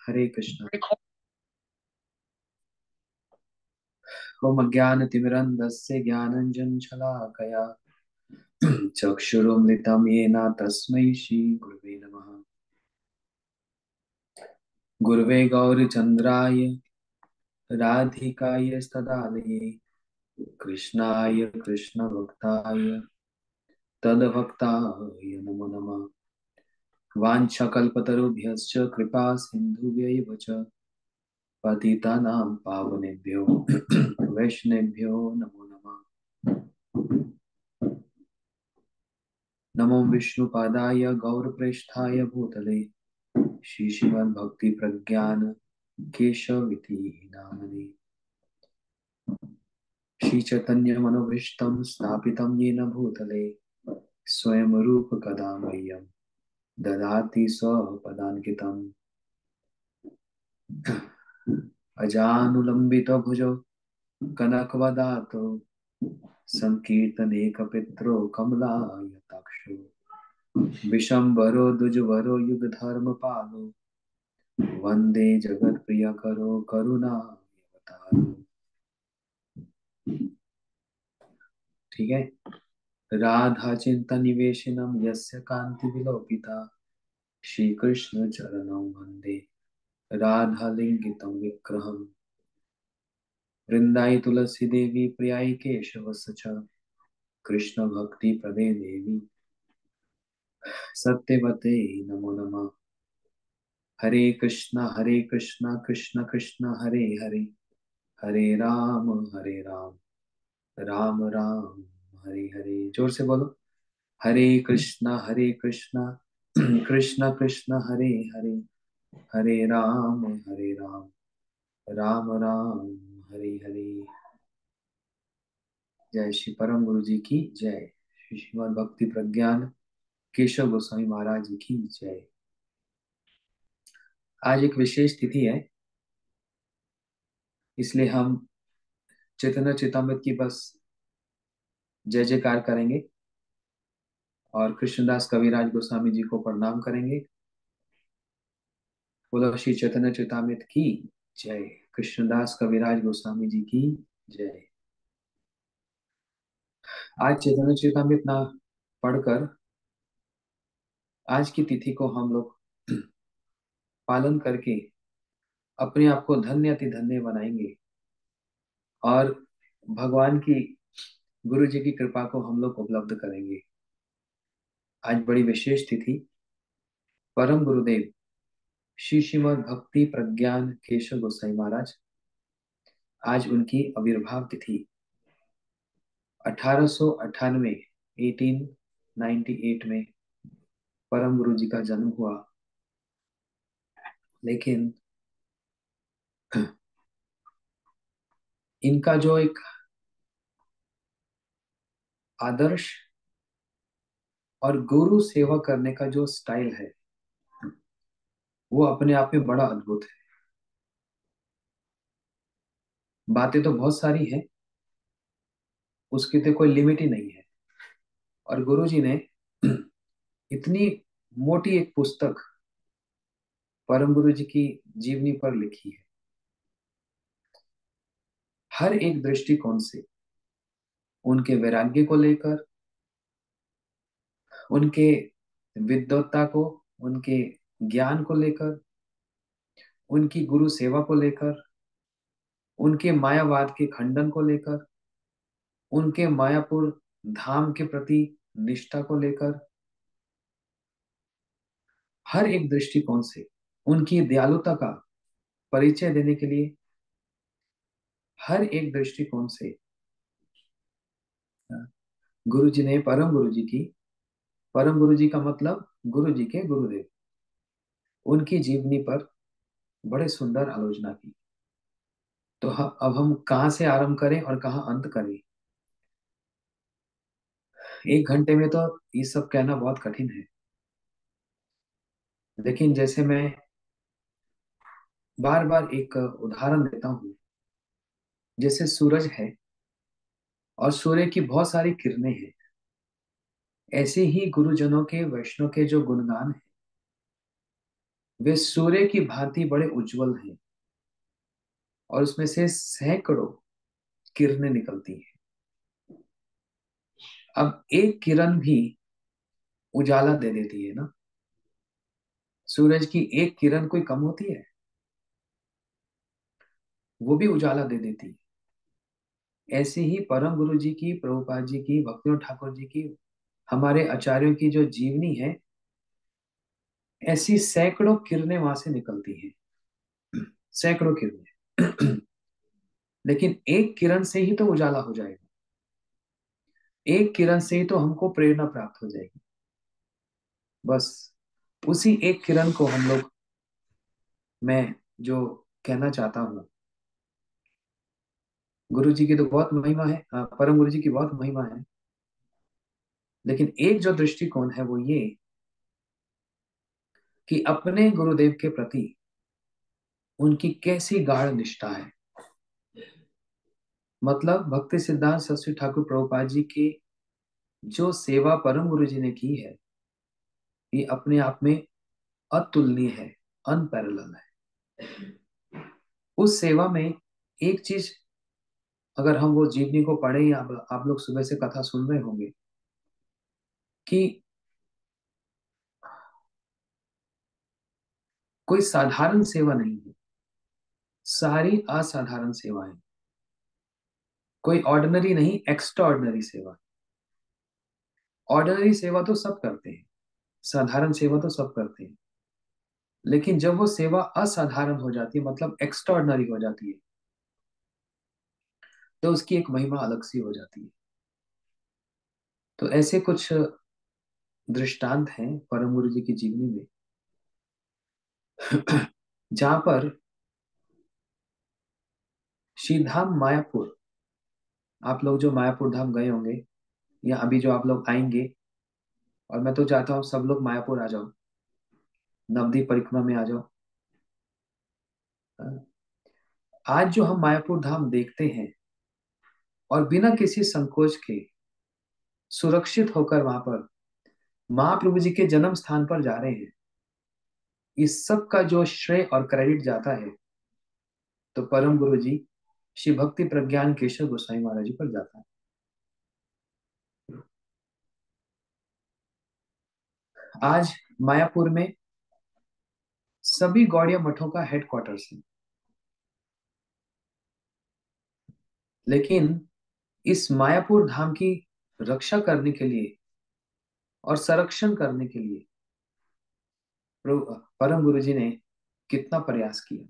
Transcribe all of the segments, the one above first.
हरे कृष्णा। ओम अज्ञानतिमिरन्धस्य ज्ञानाञ्जनशलाकया चक्षुरुन्मिलितं येन तस्मै श्रीगुरवे नमः। गुरवे गौरचन्द्राय राधिकाय तदालये कृष्णाय कृष्णभक्ताय तद्भक्ताय नमो नमः। वाञ्छाकल्पतरुभ्यश्च कृपा सिन्धुभ्यैव च पतितानां पावनेभ्यो वैष्णवेभ्यो नमो नमः। नमो विष्णुपादाय गौरप्रेष्ठाय भूतले श्रीश्रीमद्भक्तिप्रज्ञान केशविति नामने श्रीचैतन्यमनोभीष्टं स्थापितं येन भूतले स्वयं रूप कदा मह्यं ददाति स्वपदान्कितम्। अजानुलम्बितो भुजौ कनकवदातो संकीर्तने कपित्रो कमलायताक्षो विशम्बरो द्विजवरो युगधर्मपालो वन्दे जगत्प्रियकरो करुणावतारो। ठीक है। राधा चिंता निवेशनम यस्य कांति विलोपिता श्री कृष्ण चरणौ वंदे राधा लिंगितं विग्रहम्। वृंदाई तुलसी देवी प्रियाई केशव च कृष्ण भक्ति प्रदे देवी सत्यवते नमो नमः। हरे कृष्णा कृष्ण कृष्ण हरे हरे हरे राम राम राम हरे हरे। जोर से बोलो। हरे कृष्णा कृष्ण कृष्ण हरे हरे हरे राम राम राम हरे हरे। जय श्री परम गुरु जी की जय। श्री श्रीमद् भक्ति प्रज्ञान केशव गोस्वामी महाराज जी की जय। आज एक विशेष तिथि है, इसलिए हम चैतन्य चेतामृत की बस जय जयकार करेंगे और कृष्णदास कविराज गोस्वामी जी को प्रणाम करेंगे। बोलो श्री चैतन्य चेतामृत की जय। कृष्णदास कविराज गोस्वामी जी की जय। आज चैतन्य चेतामृत ना पढ़कर आज की तिथि को हम लोग पालन करके अपने आप को धन्य अति धन्य बनाएंगे और भगवान की गुरु जी की कृपा को हम लोग उपलब्ध करेंगे। आज बड़ी विशेष तिथि परम गुरुदेव श्री श्रीमद् भक्ति प्रज्ञान केशव गोसाई महाराज, आज उनकी आविर्भाव तिथि 1898 1898 में परम गुरु जी का जन्म हुआ। लेकिन इनका जो एक आदर्श और गुरु सेवा करने का जो स्टाइल है वो अपने आप में बड़ा अद्भुत है। बातें तो बहुत सारी हैं, उसकी तो कोई लिमिट ही नहीं है। और गुरु जी ने इतनी मोटी एक पुस्तक परम गुरु जी की जीवनी पर लिखी है। हर एक दृष्टिकोण से उनके वैराग्य को लेकर, उनके विद्वत्ता को, उनके ज्ञान को लेकर, उनकी गुरु सेवा को लेकर, उनके मायावाद के खंडन को लेकर, उनके मायापुर धाम के प्रति निष्ठा को लेकर, हर एक दृष्टिकोण से उनकी दयालुता का परिचय देने के लिए, हर एक दृष्टिकोण से गुरु जी ने परम गुरु जी की, परम गुरु जी का मतलब गुरु जी के गुरुदेव, उनकी जीवनी पर बड़े सुंदर आलोचना की। तो अब हम कहाँ से आरंभ करें और कहाँ अंत करें? एक घंटे में तो ये सब कहना बहुत कठिन है। लेकिन जैसे मैं बार बार एक उदाहरण देता हूँ, जैसे सूरज है और सूर्य की बहुत सारी किरणें हैं, ऐसे ही गुरुजनों के, वैष्णव के जो गुणगान है वे सूर्य की भांति बड़े उज्जवल हैं और उसमें से सैकड़ों किरणें निकलती हैं। अब एक किरण भी उजाला दे देती है ना। सूरज की एक किरण कोई कम होती है? वो भी उजाला दे देती है। ऐसे ही परम गुरु जी की, प्रभुपाद जी की, भक्तिनाथ ठाकुर जी की, हमारे आचार्यों की जो जीवनी है, ऐसी सैकड़ों किरणें वहां से निकलती हैं। सैकड़ों किरणें। लेकिन एक किरण से ही तो उजाला हो जाएगा। एक किरण से ही तो हमको प्रेरणा प्राप्त हो जाएगी। बस उसी एक किरण को हम लोग, मैं जो कहना चाहता हूँ, गुरु जी की तो बहुत महिमा है, परम गुरु जी की बहुत महिमा है। लेकिन एक जो दृष्टिकोण है वो ये, कि अपने गुरुदेव के प्रति उनकी कैसी गाढ़ निष्ठा है। मतलब भक्ति सिद्धांत सरस्वती ठाकुर प्रभुपाद जी की जो सेवा परम गुरु जी ने की है, ये अपने आप में अतुलनीय है, अनपैरेलल है। उस सेवा में एक चीज, अगर हम वो जीवनी को पढ़े, या आप लोग सुबह से कथा सुन रहे होंगे, कि कोई साधारण सेवा नहीं है, सारी असाधारण सेवाएं। कोई ऑर्डिनरी नहीं, एक्स्ट्रा ऑर्डिनरी सेवा। ऑर्डिनरी सेवा तो सब करते हैं, साधारण सेवा तो सब करते हैं, लेकिन जब वो सेवा असाधारण हो जाती है, मतलब एक्स्ट्रा ऑर्डिनरी हो जाती है, तो उसकी एक महिमा अलग सी हो जाती है। तो ऐसे कुछ दृष्टांत हैं परम गुरु जी की जीवनी में, जहां पर श्री धाम मायापुर, आप लोग जो मायापुर धाम गए होंगे, या अभी जो आप लोग आएंगे, और मैं तो चाहता हूँ सब लोग मायापुर आ जाओ, नवद्वीप परिक्रमा में आ जाओ। आज जो हम मायापुर धाम देखते हैं, और बिना किसी संकोच के सुरक्षित होकर वहां पर महाप्रभु जी के जन्म स्थान पर जा रहे हैं, इस सब का जो श्रेय और क्रेडिट जाता है, तो परम गुरु जी श्री भक्ति प्रज्ञान केशव गोस्वामी महाराज जी पर जाता है। आज मायापुर में सभी गौड़िया मठों का हेडक्वार्टर्स है, लेकिन इस मायापुर धाम की रक्षा करने के लिए और संरक्षण करने के लिए परम गुरु जी ने कितना प्रयास किया।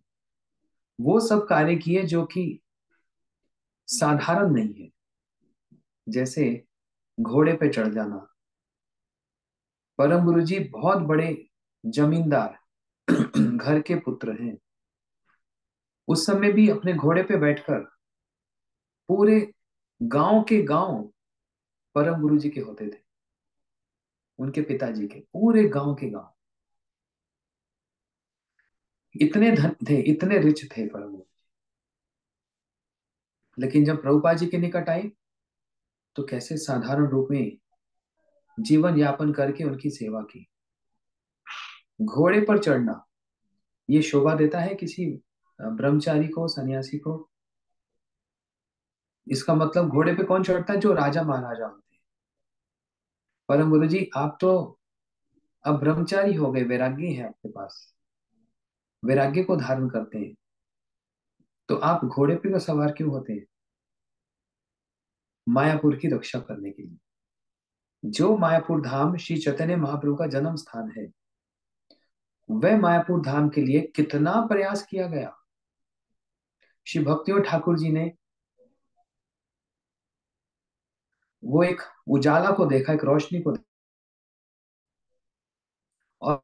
वो सब कार्य किए जो कि साधारण नहीं है। जैसे घोड़े पे चढ़ जाना। परम गुरु जी बहुत बड़े जमींदार घर के पुत्र हैं। उस समय भी अपने घोड़े पे बैठकर पूरे गांव के गांव परम गुरु जी के होते थे, उनके पिताजी के, पूरे गांव के गांव। इतने धन थे, इतने रिच थे परम गुरु। लेकिन जब प्रभुपाद जी के निकट आए, तो कैसे साधारण रूप में जीवन यापन करके उनकी सेवा की। घोड़े पर चढ़ना ये शोभा देता है किसी ब्रह्मचारी को, सन्यासी को? इसका मतलब घोड़े पे कौन चढ़ता है? जो राजा महाराजा होते हैं। परम गुरु जी आप तो अब ब्रह्मचारी हो गए, वैराग्य है आपके पास, वैराग्य को धारण करते हैं, तो आप घोड़े पे क्यों सवार क्यों होते हैं? मायापुर की रक्षा करने के लिए। जो मायापुर धाम श्री चैतन्य महाप्रभु का जन्म स्थान है, वह मायापुर धाम के लिए कितना प्रयास किया गया। श्री भक्तियों ठाकुर जी ने वो एक उजाला को देखा, एक रोशनी को देखा, और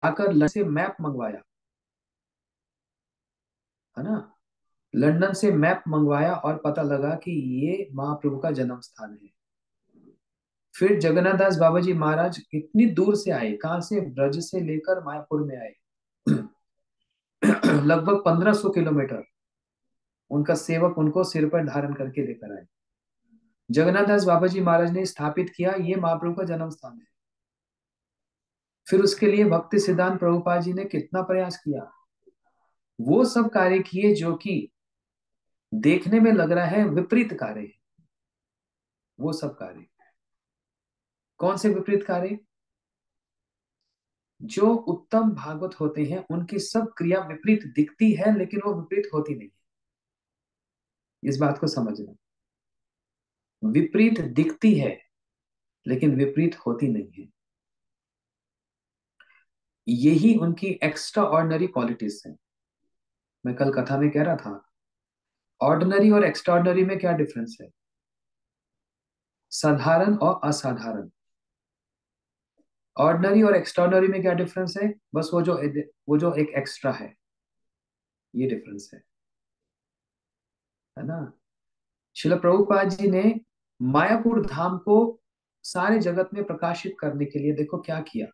आकर लंदन से मैप मंगवाया, है ना। लंदन से मैप मंगवाया और पता लगा कि ये महाप्रभु का जन्म स्थान है। फिर जगन्नाथ दास बाबा जी महाराज इतनी दूर से आए, कहां से? ब्रज से लेकर मायापुर में आए। लगभग 1500 किलोमीटर उनका सेवक उनको सिर पर धारण करके लेकर आए। जगन्नाथ दास बाबा जी महाराज ने स्थापित किया, ये महाप्रभु का जन्म स्थान है। फिर उसके लिए भक्ति सिद्धांत प्रभुपाद जी ने कितना प्रयास किया। वो सब कार्य किए जो कि देखने में लग रहा है विपरीत कार्य है। वो सब कार्य, कौन से विपरीत कार्य? जो उत्तम भागवत होते हैं उनकी सब क्रिया विपरीत दिखती है, लेकिन वो विपरीत होती नहीं है। इस बात को समझना। विपरीत दिखती है लेकिन विपरीत होती नहीं है। यही उनकी एक्स्ट्रा ऑर्डिनरी क्वालिटीज है। मैं कल कथा में कह रहा था, ऑर्डिनरी और एक्स्ट्रा ऑर्डिनरी में क्या डिफरेंस है? साधारण और असाधारण। ऑर्डिनरी और एक्स्ट्राऑर्डिनरी में क्या डिफरेंस है? बस वो जो एक एक्स्ट्रा है, ये डिफरेंस है ना। शिल प्रभुपाद जी ने मायापुर धाम को सारे जगत में प्रकाशित करने के लिए देखो क्या किया।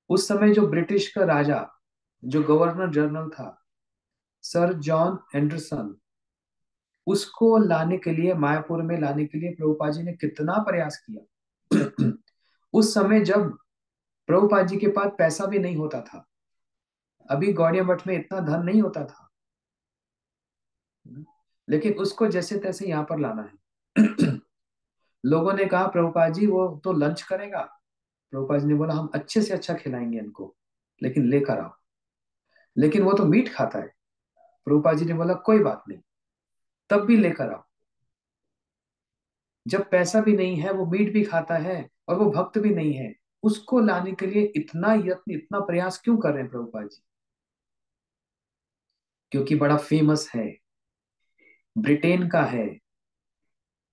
उस समय जो ब्रिटिश का राजा, जो गवर्नर जनरल था, सर जॉन एंडरसन, उसको लाने के लिए, मायापुर में लाने के लिए प्रभुपाद जी ने कितना प्रयास किया। उस समय जब प्रभुपाद जी के पास पैसा भी नहीं होता था, अभी गौड़िया मठ में इतना धन नहीं होता था, लेकिन उसको जैसे तैसे यहाँ पर लाना है। लोगों ने कहा प्रभुपाद जी वो तो लंच करेगा। प्रभुपाद जी ने बोला हम अच्छे से अच्छा खिलाएंगे इनको, लेकिन लेकर आओ। लेकिन वो तो मीट खाता है। प्रभुपाद जी ने बोला कोई बात नहीं, तब भी लेकर आओ। जब पैसा भी नहीं है, वो मीट भी खाता है और वो भक्त भी नहीं है, उसको लाने के लिए इतना यत्न, इतना प्रयास क्यों कर रहे हैं प्रभुपाद जी? क्योंकि बड़ा फेमस है, ब्रिटेन का है,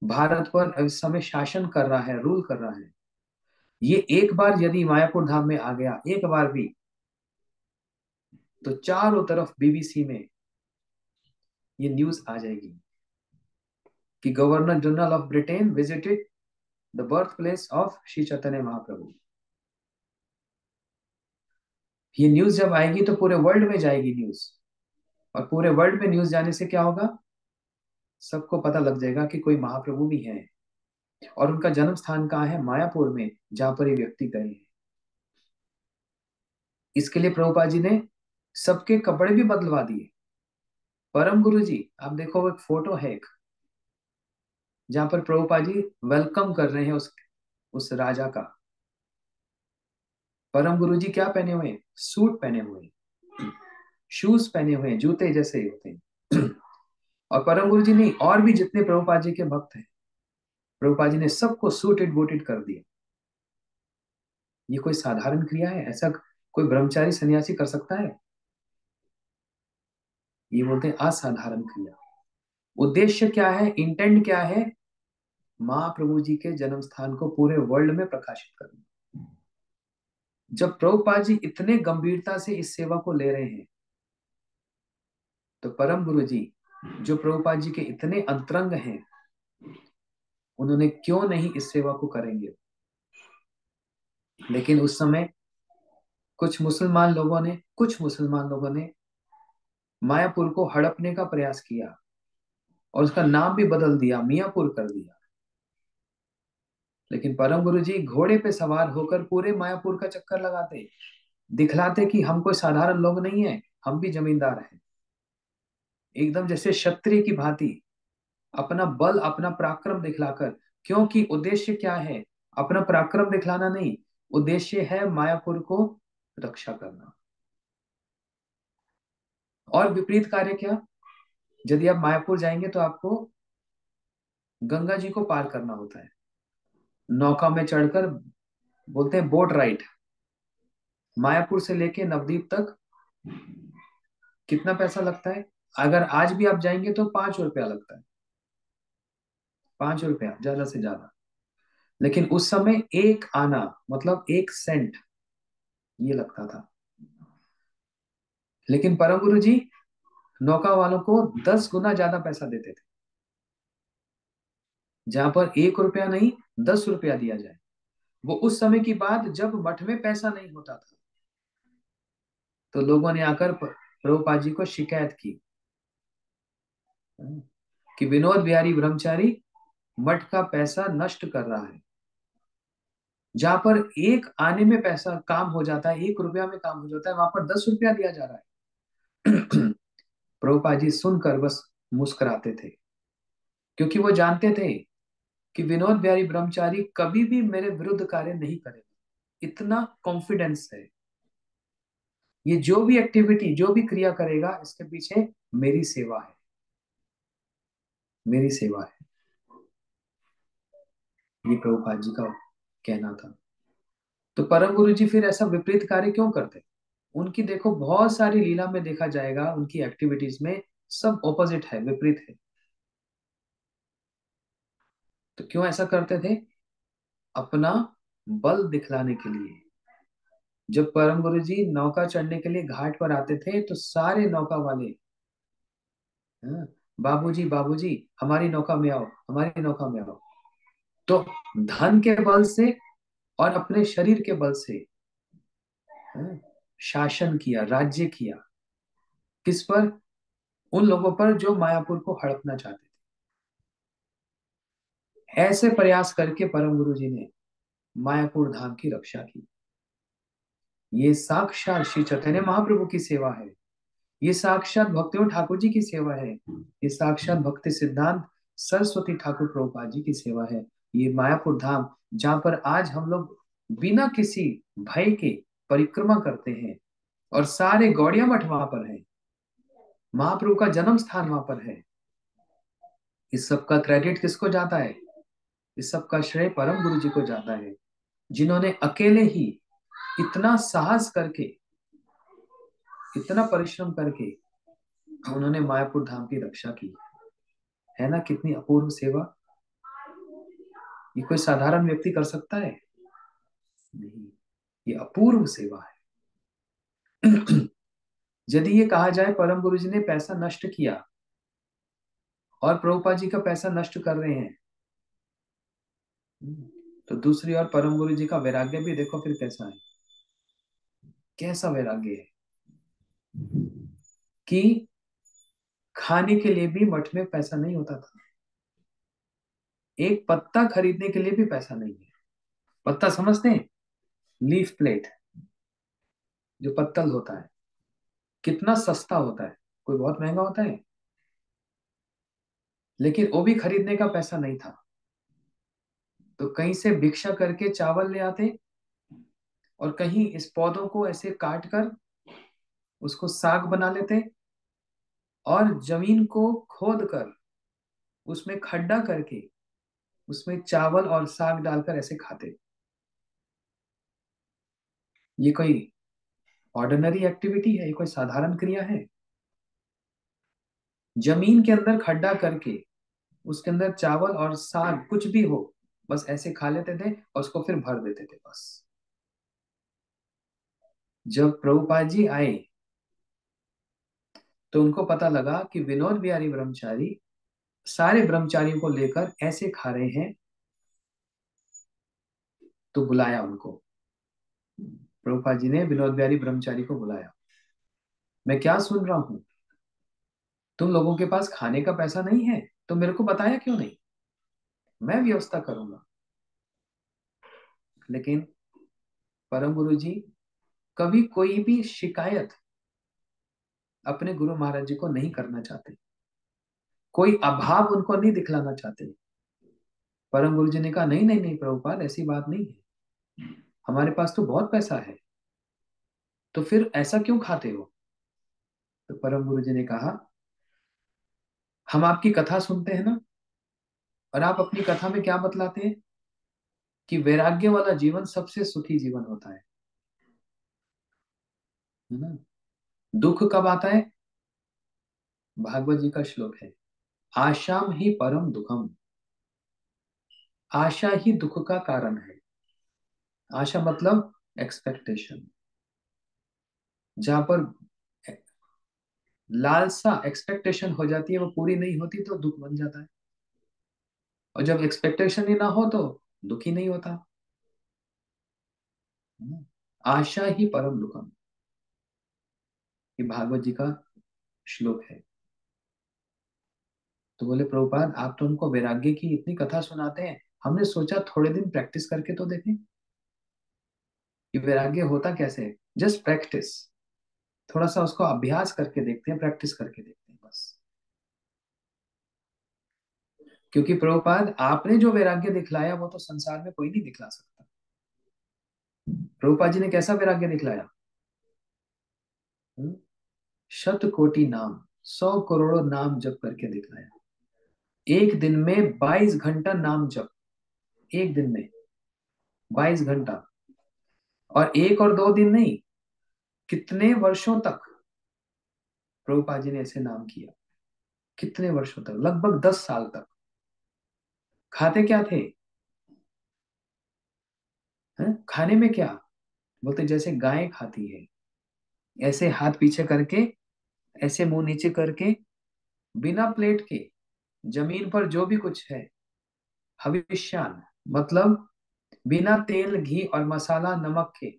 भारत पर इस समय शासन कर रहा है, रूल कर रहा है। ये एक बार यदि मायापुर धाम में आ गया, एक बार भी, तो चारों तरफ बीबीसी में ये न्यूज आ जाएगी कि governor general of Britain visited the birth place of Shri Chaitanya Mahaprabhu. ये न्यूज जब आएगी तो पूरे वर्ल्ड में जाएगी न्यूज, और पूरे वर्ल्ड में न्यूज जाने से क्या होगा? सबको पता लग जाएगा कि कोई महाप्रभु भी है, और उनका जन्म स्थान कहाँ है? मायापुर में, जहां पर ये व्यक्ति गए हैं। इसके लिए प्रभुपाद जी ने सबके कपड़े भी बदलवा दिए। परम गुरु जी, आप देखो वो एक फोटो है एक, जहां पर प्रभुपाद जी वेलकम कर रहे हैं उस राजा का। परम गुरु जी क्या पहने हुए हैं? सूट पहने हुए हैं, शूज पहने हुए हैं, जूते जैसे ही होते हैं। और परम गुरु जी नहीं, और भी जितने प्रभुपाद जी के भक्त हैं, प्रभुपाद जी ने सबको सूटेड बूटेड कर दिया। ये कोई साधारण क्रिया है? ऐसा कोई ब्रह्मचारी सन्यासी कर सकता है? ये बोलते हैं असाधारण क्रिया। उद्देश्य क्या है, इंटेंट क्या है? महाप्रभु जी के जन्म स्थान को पूरे वर्ल्ड में प्रकाशित करना। जब प्रभुपाद जी इतने गंभीरता से इस सेवा को ले रहे हैं, तो परम गुरु जी, जो प्रभुपाद जी के इतने अंतरंग हैं, उन्होंने क्यों नहीं इस सेवा को करेंगे? लेकिन उस समय कुछ मुसलमान लोगों ने मायापुर को हड़पने का प्रयास किया, और उसका नाम भी बदल दिया, मियापुर कर दिया। लेकिन परम गुरु जी घोड़े पे सवार होकर पूरे मायापुर का चक्कर लगाते, दिखलाते कि हम कोई साधारण लोग नहीं है, हम भी जमींदार हैं। एकदम जैसे क्षत्रिय की भांति, अपना बल, अपना पराक्रम दिखलाकर। क्योंकि उद्देश्य क्या है? अपना पराक्रम दिखलाना नहीं, उद्देश्य है मायापुर को रक्षा करना। और विपरीत कार्य क्या? यदि आप मायापुर जाएंगे तो आपको गंगा जी को पार करना होता है, नौका में चढ़कर, बोलते हैं बोट राइड। मायापुर से लेके नवद्वीप तक कितना पैसा लगता है? अगर आज भी आप जाएंगे तो 5 रुपया लगता है, 5 रुपया ज्यादा से ज्यादा। लेकिन उस समय एक आना मतलब 1 सेंट, ये लगता था। लेकिन परम गुरु जी नौका वालों को 10 गुना ज्यादा पैसा देते थे। जहां पर 1 रुपया नहीं, 10 रुपया दिया जाए। वो उस समय की बात, जब मठ में पैसा नहीं होता था, तो लोगों ने आकर प्रभुपाद जी को शिकायत की कि विनोद बिहारी ब्रह्मचारी मठ का पैसा नष्ट कर रहा है। जहां पर एक आने में पैसा काम हो जाता है, 1 रुपया में काम हो जाता है, वहां पर 10 रुपया दिया जा रहा है। प्रभुपाद जी सुनकर बस मुस्कुराते थे, क्योंकि वो जानते थे कि विनोद बिहारी ब्रह्मचारी कभी भी मेरे विरुद्ध कार्य नहीं करेगा। इतना कॉन्फिडेंस है। ये जो भी एक्टिविटी, जो भी क्रिया करेगा, इसके पीछे मेरी सेवा है, मेरी सेवा है। ये प्रभुपाद जी का कहना था। तो परम गुरु जी फिर ऐसा विपरीत कार्य क्यों करते? उनकी देखो बहुत सारी लीला में देखा जाएगा, उनकी एक्टिविटीज में सब ऑपोजिट है, विपरीत है। तो क्यों ऐसा करते थे? अपना बल दिखलाने के लिए। जब परम गुरु जी नौका चढ़ने के लिए घाट पर आते थे, तो सारे नौका वाले, हाँ, बाबूजी बाबूजी हमारी नौका में आओ, हमारी नौका में आओ। तो धन के बल से और अपने शरीर के बल से, हाँ, शासन किया, राज्य किया। किस पर? उन लोगों पर जो मायापुर को हड़पना चाहते थे। ऐसे प्रयास करके परम गुरु जी ने मायापुर धाम की रक्षा की। ये साक्षात श्री चैतन्य महाप्रभु की सेवा है। ये साक्षात भक्तियों ठाकुर जी की सेवा है। ये साक्षात भक्ति सिद्धांत सरस्वती ठाकुर प्रभुपाद जी की सेवा है। ये मायापुर धाम, जहां पर आज हम लोग बिना किसी भय के परिक्रमा करते हैं, और सारे गौड़िया मठ वहां पर है, महाप्रभु का जन्म स्थान वहां पर है। इस सब का क्रेडिट किसको जाता है? इस सब का श्रेय परम गुरु जी को जाता है, जिन्होंने अकेले ही इतना साहस करके, इतना परिश्रम करके उन्होंने मायापुर धाम की रक्षा की। है ना कितनी अपूर्व सेवा? ये कोई साधारण व्यक्ति कर सकता है? नहीं, ये अपूर्व सेवा है। यदि ये कहा जाए परम गुरु जी ने पैसा नष्ट किया और प्रभुपाद जी का पैसा नष्ट कर रहे हैं, तो दूसरी ओर परम गुरु जी का वैराग्य भी देखो फिर कैसा है। कैसा वैराग्य है कि खाने के लिए भी मठ में पैसा नहीं होता था। एक पत्ता खरीदने के लिए भी पैसा नहीं है। पत्ता समझते हैं? लीफ प्लेट, जो पत्तल होता है, कितना सस्ता होता है। कोई बहुत महंगा होता है, लेकिन वो भी खरीदने का पैसा नहीं था। तो कहीं से भिक्षा करके चावल ले आते, और कहीं इस पौधों को ऐसे काट कर उसको साग बना लेते, और जमीन को खोद कर उसमें खड्डा करके उसमें चावल और साग डालकर ऐसे खाते। ये कोई ऑर्डिनरी एक्टिविटी है? ये कोई साधारण क्रिया है? जमीन के अंदर खड्डा करके उसके अंदर चावल और साग कुछ भी हो, बस ऐसे खा लेते थे और उसको फिर भर देते थे बस। जब प्रभुपाद जी आए, तो उनको पता लगा कि विनोद बिहारी ब्रह्मचारी सारे ब्रह्मचारियों को लेकर ऐसे खा रहे हैं। तो बुलाया उनको, प्रभुपाद जी ने विनोद बिहारी ब्रह्मचारी को बुलाया। मैं क्या सुन रहा हूं, तुम लोगों के पास खाने का पैसा नहीं है, तो मेरे को बताया क्यों नहीं? मैं व्यवस्था करूंगा। लेकिन परम गुरु जी कभी कोई भी शिकायत अपने गुरु महाराज जी को नहीं करना चाहते, कोई अभाव उनको नहीं दिखलाना चाहते। परम गुरु जी ने कहा नहीं नहीं नहीं प्रभुपाद, ऐसी बात नहीं है, हमारे पास तो बहुत पैसा है, तो फिर ऐसा क्यों खाते हो? तो परम गुरु जी ने कहा, हम आपकी कथा सुनते हैं ना, और आप अपनी कथा में क्या बतलाते हैं कि वैराग्य वाला जीवन सबसे सुखी जीवन होता है ना? दुख कब आता है? भागवत जी का श्लोक है, आशाम ही परम दुखम। आशा ही दुख का कारण है। आशा मतलब एक्सपेक्टेशन। जहां पर लालसा, एक्सपेक्टेशन हो जाती है, वो पूरी नहीं होती तो दुख बन जाता है। और जब एक्सपेक्टेशन ही ना हो तो दुख ही नहीं होता। आशा ही परम दुखम, ये भागवत जी का श्लोक है। तो बोले प्रभुपाद, आप तो उनको वैराग्य की इतनी कथा सुनाते हैं, हमने सोचा थोड़े दिन प्रैक्टिस करके तो देखें। कि वैराग्य होता कैसे है। जस्ट प्रैक्टिस, थोड़ा सा उसको अभ्यास करके देखते हैं, प्रैक्टिस करके देखते हैं बस। क्योंकि प्रभुपाद आपने जो वैराग्य दिखलाया वो तो संसार में कोई नहीं दिखला सकता। प्रभुपाद जी ने कैसा वैराग्य दिखलाया? हम्म? शत कोटि नाम, 100 करोड़ नाम जप करके दिखलाया। एक दिन में 22 घंटा नाम जप, एक दिन में 22 घंटा। और एक और दो दिन नहीं, कितने वर्षों तक प्रभुपाद जी ने ऐसे नाम किया। कितने वर्षों तक? लगभग 10 साल तक। खाते क्या थे? हैं? खाने में क्या? बोलते जैसे गाय खाती है, ऐसे हाथ पीछे करके, ऐसे मुंह नीचे करके, बिना प्लेट के, जमीन पर जो भी कुछ है, हविष्यान, मतलब बिना तेल घी और मसाला नमक के,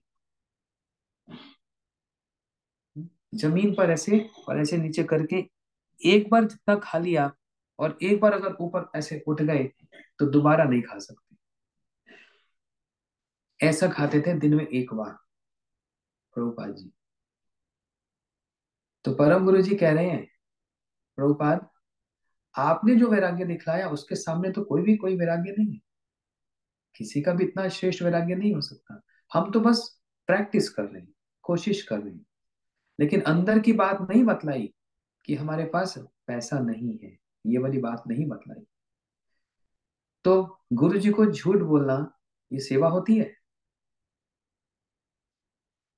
जमीन पर ऐसे और ऐसे नीचे करके, एक बार जितना खा लिया, और एक बार अगर ऊपर ऐसे उठ गए तो दोबारा नहीं खा सकते। ऐसा खाते थे दिन में एक बार प्रभुपाद जी। तो परम गुरु जी कह रहे हैं, प्रभुपाद आपने जो वैराग्य दिखलाया उसके सामने तो कोई भी कोई वैराग्य नहीं है। किसी का भी इतना श्रेष्ठ वैराग्य नहीं हो सकता। हम तो बस प्रैक्टिस कर रहे हैं, कोशिश कर रहे हैं। लेकिन अंदर की बात नहीं बतलाई कि हमारे पास पैसा नहीं है, ये वाली बात नहीं बतलाई। तो गुरु जी को झूठ बोलना, ये सेवा होती है?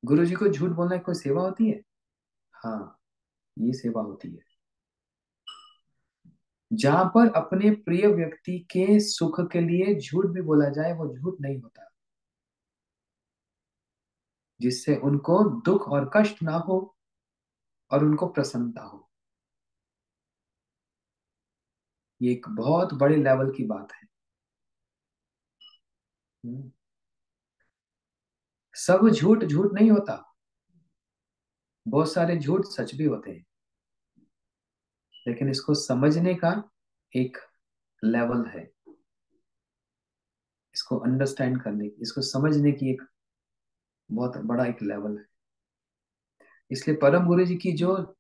गुरु जी को झूठ बोलना कोई सेवा होती है? हाँ, ये सेवा होती है। जहां पर अपने प्रिय व्यक्ति के सुख के लिए झूठ भी बोला जाए, वो झूठ नहीं होता। जिससे उनको दुख और कष्ट ना हो और उनको प्रसन्नता हो। ये एक बहुत बड़े लेवल की बात है। हम्म। सब झूठ झूठ नहीं होता, बहुत सारे झूठ सच भी होते हैं। लेकिन इसको समझने का एक लेवल है, इसको अंडरस्टैंड करने की, इसको समझने की एक बहुत बड़ा एक लेवल है। इसलिए परम गुरु जी की जो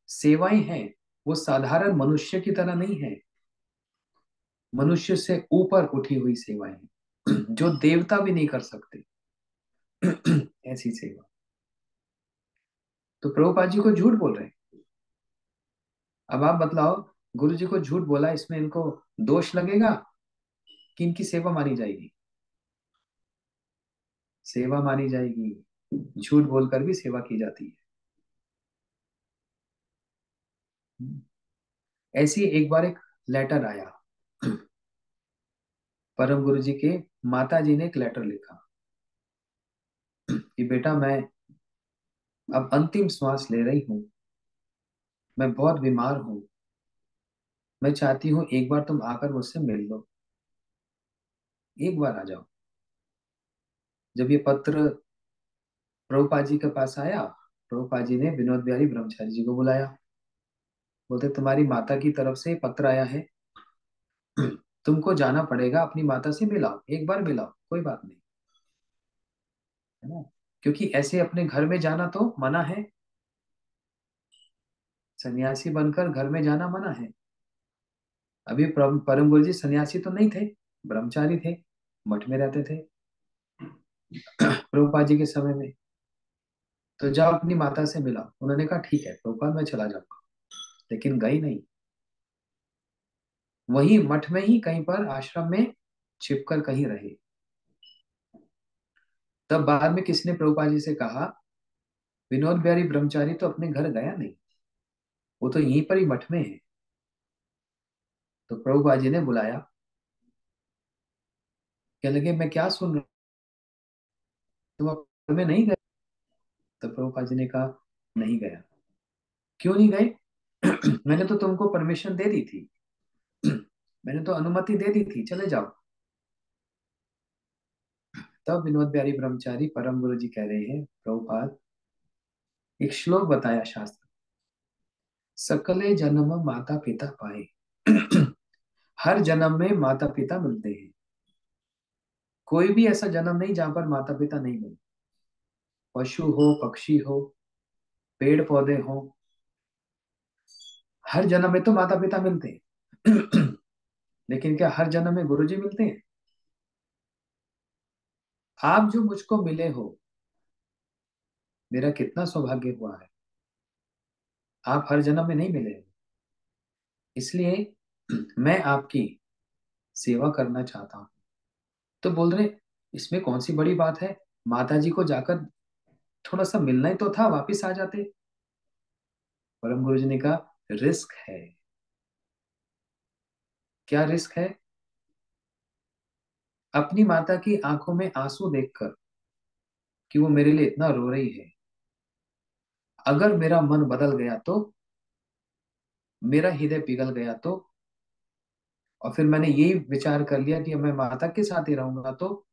सेवाएं हैं, वो साधारण मनुष्य की तरह नहीं है। मनुष्य से ऊपर उठी हुई सेवाएं हैं, जो देवता भी नहीं कर सकते। ऐसी सेवा। तो प्रभुपाद जी को झूठ बोल रहे हैं। अब आप बतलाओ, गुरु जी को झूठ बोला, इसमें इनको दोष लगेगा कि इनकी सेवा मानी जाएगी? सेवा मानी जाएगी। झूठ बोलकर भी सेवा की जाती है। ऐसी एक बार एक लेटर आया। परम गुरु जी के माता जी ने एक लेटर लिखा कि बेटा मैं अब अंतिम श्वास ले रही हूँ, मैं बहुत बीमार हूँ, मैं चाहती हूँ एक बार तुम आकर मुझसे मिल लो, एक बार आ जाओ। जब ये पत्र प्रभुपाद जी के पास आया, प्रभुपाद जी ने विनोद बिहारी ब्रह्मचारी जी को बुलाया। बोलते तुम्हारी माता की तरफ से पत्र आया है, तुमको जाना पड़ेगा, अपनी माता से मिलाओ, एक बार मिलाओ, कोई बात नहीं, है ना? क्योंकि ऐसे अपने घर में जाना तो मना है। सन्यासी बनकर घर में जाना मना है। अभी परम गुरु जी सन्यासी तो नहीं थे, ब्रह्मचारी थे, मठ में रहते थे प्रभुपाद जी के समय में। तो जाओ अपनी माता से मिलाओ। उन्होंने कहा ठीक है प्रभुपाद, मैं चला जाऊंगा। लेकिन गई नहीं, वही मठ में ही कहीं पर आश्रम में छिपकर कहीं रहे। तब बाद में किसने प्रभुपाद जी से कहा, विनोद बिहारी ब्रह्मचारी तो अपने घर गया नहीं, वो तो यहीं पर ही मठ में है। तो प्रभुपाद जी ने बुलाया, कहने लगे मैं क्या सुन रहा हूं, तुम घर में नहीं गए? तो प्रभुपाद जी ने कहा नहीं गया। क्यों नहीं गए? मैंने तो तुमको परमिशन दे दी थी, मैंने तो अनुमति दे दी थी, चले जाओ। तब विनोद बिहारी ब्रह्मचारी परम गुरु जी कह रहे हैं, प्रभुपाद एक श्लोक बताया शास्त्र, सकले जन्म माता पिता पाए। हर जन्म में माता पिता मिलते हैं, कोई भी ऐसा जन्म नहीं जहां पर माता पिता नहीं मिले। पशु हो, पक्षी हो, पेड़ पौधे हो, हर जन्म में तो माता पिता मिलते हैं। लेकिन क्या हर जन्म में गुरुजी मिलते हैं? आप जो मुझको मिले हो, मेरा कितना सौभाग्य हुआ है। आप हर जन्म में नहीं मिले हो, इसलिए मैं आपकी सेवा करना चाहता हूँ। तो बोल रहे, इसमें कौन सी बड़ी बात है, माता जी को जाकर थोड़ा सा मिलना ही तो था, वापिस आ जाते। परम गुरु जी ने कहा रिस्क है। क्या रिस्क है? अपनी माता की आंखों में आंसू देखकर कि वो मेरे लिए इतना रो रही है, अगर मेरा मन बदल गया तो, मेरा हृदय पिघल गया तो, और फिर मैंने यही विचार कर लिया कि मैं माता के साथ ही रहूंगा, तो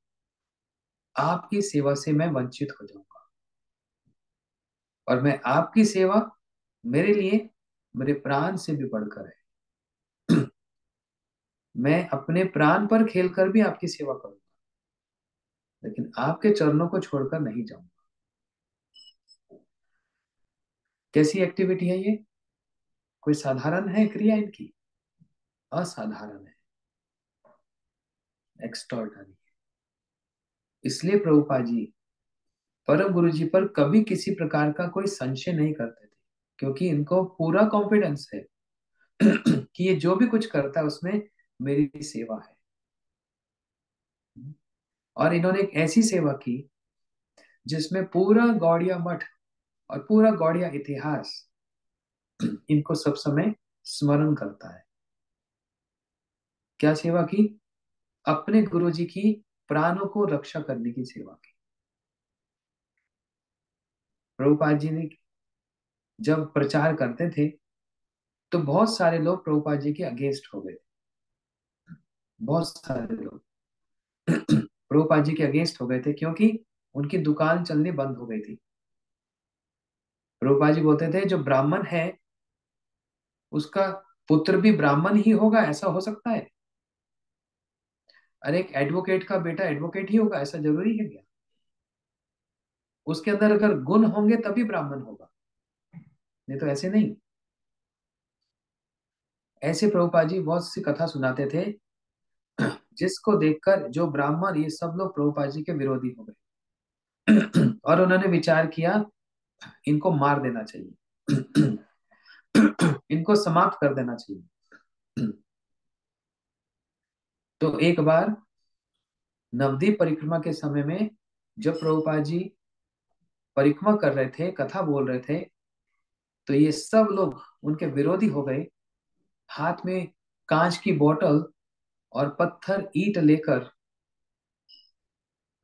आपकी सेवा से मैं वंचित हो जाऊंगा। और मैं आपकी सेवा मेरे लिए मेरे प्राण से भी बढ़कर है। मैं अपने प्राण पर खेलकर भी आपकी सेवा करूंगा, लेकिन आपके चरणों को छोड़कर नहीं जाऊंगा। कैसी एक्टिविटी है ये? कोई साधारण है क्रिया इनकी? असाधारण है, एक्स्ट्राऑर्डिनरी। इसलिए प्रभुपाद जी परम गुरु जी पर कभी किसी प्रकार का कोई संशय नहीं करते थे, क्योंकि इनको पूरा कॉन्फिडेंस है कि ये जो भी कुछ करता है उसमें मेरी सेवा है। और इन्होंने एक ऐसी सेवा की जिसमें पूरा गौड़िया मठ और पूरा गौड़िया इतिहास इनको सब समय स्मरण करता है। क्या सेवा की? अपने गुरु जी की प्राणों को रक्षा करने की सेवा की। प्रभुपाद जी ने जब प्रचार करते थे तो बहुत सारे लोग प्रभुपाद जी के अगेंस्ट हो गए। बहुत सारे लोग प्रभुपाद जी के अगेंस्ट हो गए थे, क्योंकि उनकी दुकान चलनी बंद हो गई थी। प्रभुपाद जी बोलते थे जो ब्राह्मण है उसका पुत्र भी ब्राह्मण ही होगा, ऐसा हो सकता है? अरे एक एडवोकेट का बेटा एडवोकेट ही होगा, ऐसा जरूरी है क्या? उसके अंदर अगर गुण होंगे तभी ब्राह्मण होगा, नहीं तो ऐसे नहीं। ऐसे प्रभुपाद जी बहुत सी कथा सुनाते थे, जिसको देखकर जो ब्राह्मण ये सब लोग प्रभुपाद जी के विरोधी हो गए। और उन्होंने विचार किया इनको मार देना चाहिए। इनको समाप्त कर देना चाहिए। तो एक बार नवद्वीप परिक्रमा के समय में जब प्रभुपाद जी परिक्रमा कर रहे थे, कथा बोल रहे थे, तो ये सब लोग उनके विरोधी हो गए। हाथ में कांच की बोतल और पत्थर ईंट लेकर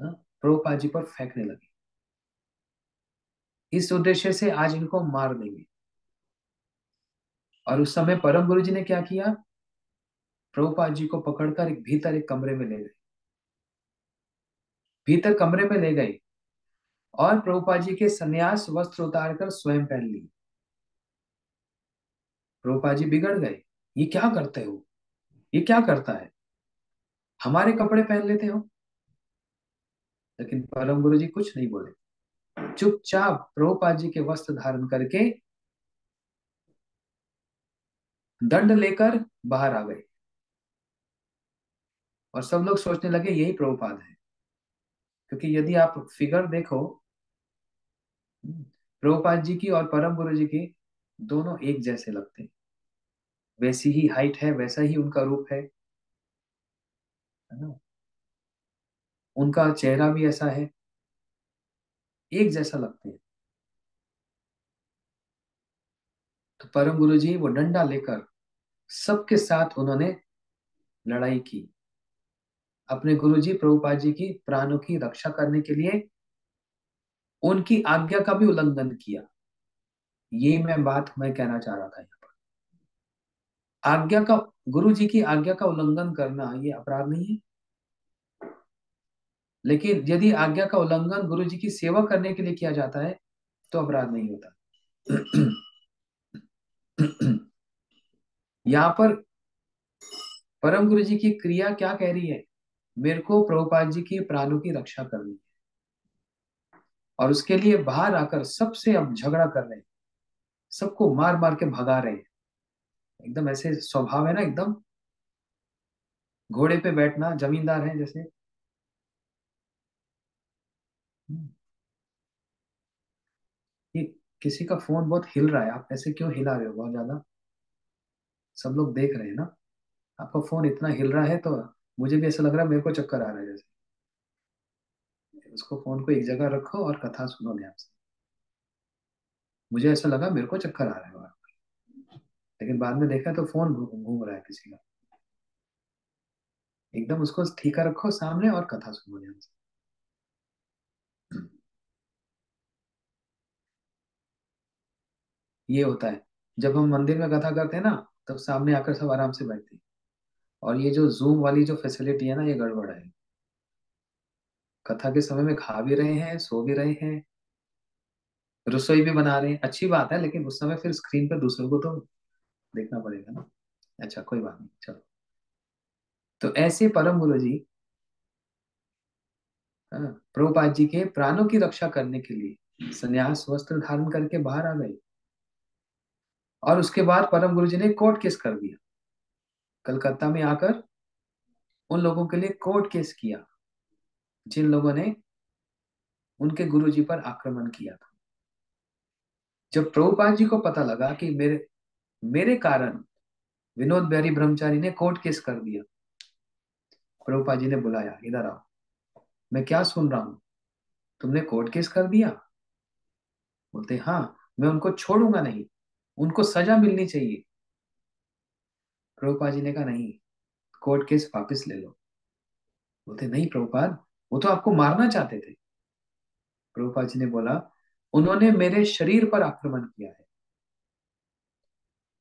प्रभुपाद जी पर फेंकने लगे, इस उद्देश्य से आज इनको मार देंगे। और उस समय परम गुरु जी ने क्या किया? प्रभुपाद जी को पकड़कर एक भीतर एक कमरे में ले गए। भीतर कमरे में ले गए और प्रभुपाद जी के सन्यास वस्त्र उतारकर स्वयं पहन लिए। प्रभुपाद जी बिगड़ गए, ये क्या करते हो, ये क्या करता है, हमारे कपड़े पहन लेते हो। लेकिन परम गुरु जी कुछ नहीं बोले, चुपचाप प्रभुपाद जी के वस्त्र धारण करके दंड लेकर बाहर आ गए। और सब लोग सोचने लगे यही प्रभुपाद है, क्योंकि यदि आप फिगर देखो, प्रभुपाद जी की और परम गुरु जी की दोनों एक जैसे लगते हैं। वैसी ही हाइट है, वैसा ही उनका रूप है ना, उनका चेहरा भी ऐसा है, एक जैसा लगते हैं। तो परम गुरु जी वो डंडा लेकर सबके साथ उन्होंने लड़ाई की। अपने गुरु जी प्रभुपाद जी की प्राणों की रक्षा करने के लिए उनकी आज्ञा का भी उल्लंघन किया। ये मैं कहना चाह रहा था यहाँ पर। आज्ञा का, गुरु जी की आज्ञा का उल्लंघन करना ये अपराध नहीं है। लेकिन यदि आज्ञा का उल्लंघन गुरु जी की सेवा करने के लिए किया जाता है तो अपराध नहीं होता। यहाँ पर परम गुरु जी की क्रिया क्या कह रही है? मेरे को प्रभुपाद जी की प्राणों की रक्षा करनी है। और उसके लिए बाहर आकर सबसे अब झगड़ा कर रहे हैं, सबको मार मार के भगा रहे हैं। एकदम ऐसे स्वभाव है ना, एकदम घोड़े पे बैठना, जमींदार है जैसे। हम्म, ये किसी का फोन बहुत हिल रहा है, आप ऐसे क्यों हिला रहे हो बहुत ज्यादा? सब लोग देख रहे हैं ना, आपका फोन इतना हिल रहा है तो मुझे भी ऐसा लग रहा है, मेरे को चक्कर आ रहा है जैसे। उसको फोन को एक जगह रखो और कथा सुनो ध्यान से। मुझे ऐसा लगा मेरे को चक्कर आ रहा है वहां, लेकिन बाद में देखा तो फोन घूम घूम रहा है किसी का। एकदम उसको ठीका रखो सामने और कथा सुनो ध्यान से। ये होता है जब हम मंदिर में कथा करते हैं ना, तब सामने आकर सब आराम से बैठते हैं। और ये जो जूम वाली जो फैसिलिटी है ना, ये गड़बड़ है। कथा के समय में खा भी रहे हैं, सो भी रहे हैं, रसोई भी बना रहे हैं, अच्छी बात है, लेकिन उस समय फिर स्क्रीन पर दूसरों को तो देखना पड़ेगा ना। अच्छा कोई बात नहीं, चलो। तो ऐसे परम गुरु जी, हाँ, प्रभुपाद जी के प्राणों की रक्षा करने के लिए संन्यास वस्त्र धारण करके बाहर आ गए। और उसके बाद परम गुरु जी ने कोर्ट केस कर दिया, कलकत्ता में आकर उन लोगों के लिए कोर्ट केस किया जिन लोगों ने उनके गुरु जी पर आक्रमण किया था। जब प्रभुपाद जी को पता लगा कि मेरे मेरे कारण विनोद बिहारी ब्रह्मचारी ने कोर्ट केस कर दिया, प्रभुपाद जी ने बुलाया, इधर आओ, मैं क्या सुन रहा हूँ, तुमने कोर्ट केस कर दिया? बोलते हाँ, मैं उनको छोड़ूंगा नहीं, उनको सजा मिलनी चाहिए। प्रभुपाद जी ने कहा नहीं, कोर्ट केस वापस ले लो। बोलते नहीं प्रभुपाद, वो तो आपको मारना चाहते थे। प्रभुपाद जी ने बोला उन्होंने मेरे शरीर पर आक्रमण किया है,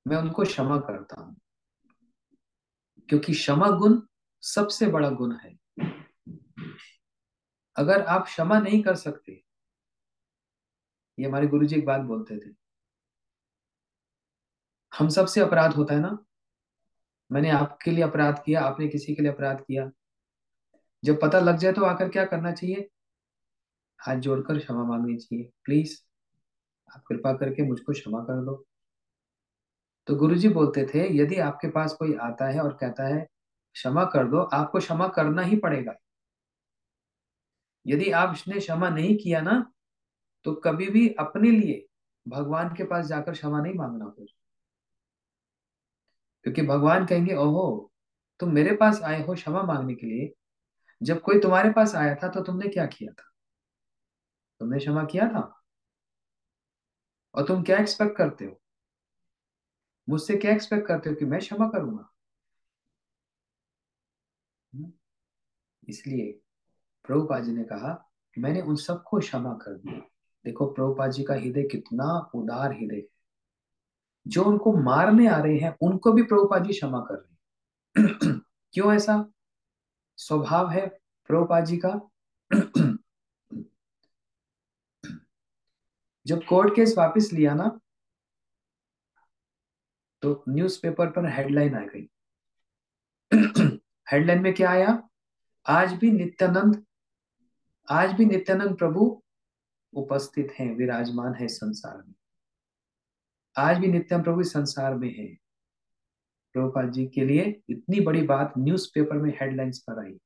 मैं उनको क्षमा करता हूँ, क्योंकि क्षमा गुण सबसे बड़ा गुण है। अगर आप क्षमा नहीं कर सकते, ये हमारे गुरु जी एक बात बोलते थे, हम सबसे अपराध होता है ना, मैंने आपके लिए अपराध किया, आपने किसी के लिए अपराध किया, जब पता लग जाए तो आकर क्या करना चाहिए? हाथ जोड़कर क्षमा मांगनी चाहिए, प्लीज आप कृपा करके मुझको क्षमा कर दो। तो गुरुजी बोलते थे यदि आपके पास कोई आता है और कहता है क्षमा कर दो, आपको क्षमा करना ही पड़ेगा। यदि आपने क्षमा नहीं किया ना, तो कभी भी अपने लिए भगवान के पास जाकर क्षमा नहीं मांगना फिर। क्योंकि भगवान कहेंगे ओहो, तुम मेरे पास आए हो क्षमा मांगने के लिए, जब कोई तुम्हारे पास आया था तो तुमने क्या किया था? तुमने क्षमा किया था। और तुम क्या एक्सपेक्ट करते हो, मुझसे क्या एक्सपेक्ट करते हो कि मैं क्षमा करूंगा? हम्म? इसलिए प्रभुपाद जी ने कहा मैंने उन सबको क्षमा कर दिया। देखो प्रभुपाद जी का हृदय कितना उदार हृदय है। जो उनको मारने आ रहे हैं उनको भी प्रभुपाद जी क्षमा कर रहे हैं। क्यों ऐसा? स्वभाव है प्रभुपाद जी का। जब कोर्ट केस वापस लिया ना, तो न्यूज़पेपर पर हेडलाइन आ गई। हेडलाइन में क्या आया? आज भी नित्यानंद, आज भी नित्यानंद प्रभु उपस्थित हैं, विराजमान है संसार में। आज भी नित्यानंद प्रभु इस संसार में है। प्रभुपाद जी के लिए इतनी बड़ी बात न्यूज़पेपर में हेडलाइंस पर आई।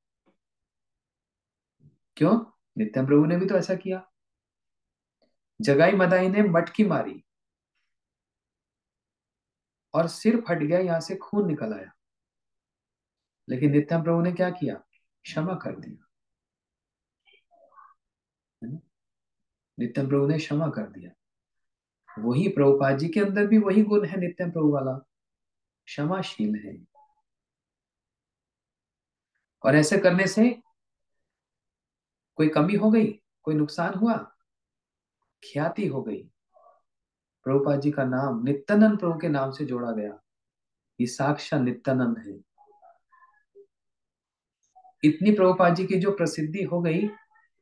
क्यों? नित्यानंद प्रभु ने भी तो ऐसा किया। जगाई मदाई ने मटकी मारी और सिर फट गया, यहां से खून निकल आया, लेकिन नित्यानंद प्रभु ने क्या किया? क्षमा कर दिया, है ना? नित्यानंद प्रभु ने क्षमा कर दिया। वही प्रभुपाद जी के अंदर भी वही गुण है, नित्यानंद प्रभु वाला, क्षमाशील है। और ऐसे करने से कोई कमी हो गई, कोई नुकसान हुआ? ख्याति हो गई। प्रभुपाद जी का नाम नित्यानंद प्रभु के नाम से जोड़ा गया, ये साक्षात नित्यानंद है। इतनी प्रभुपाद जी की जो प्रसिद्धि हो गई,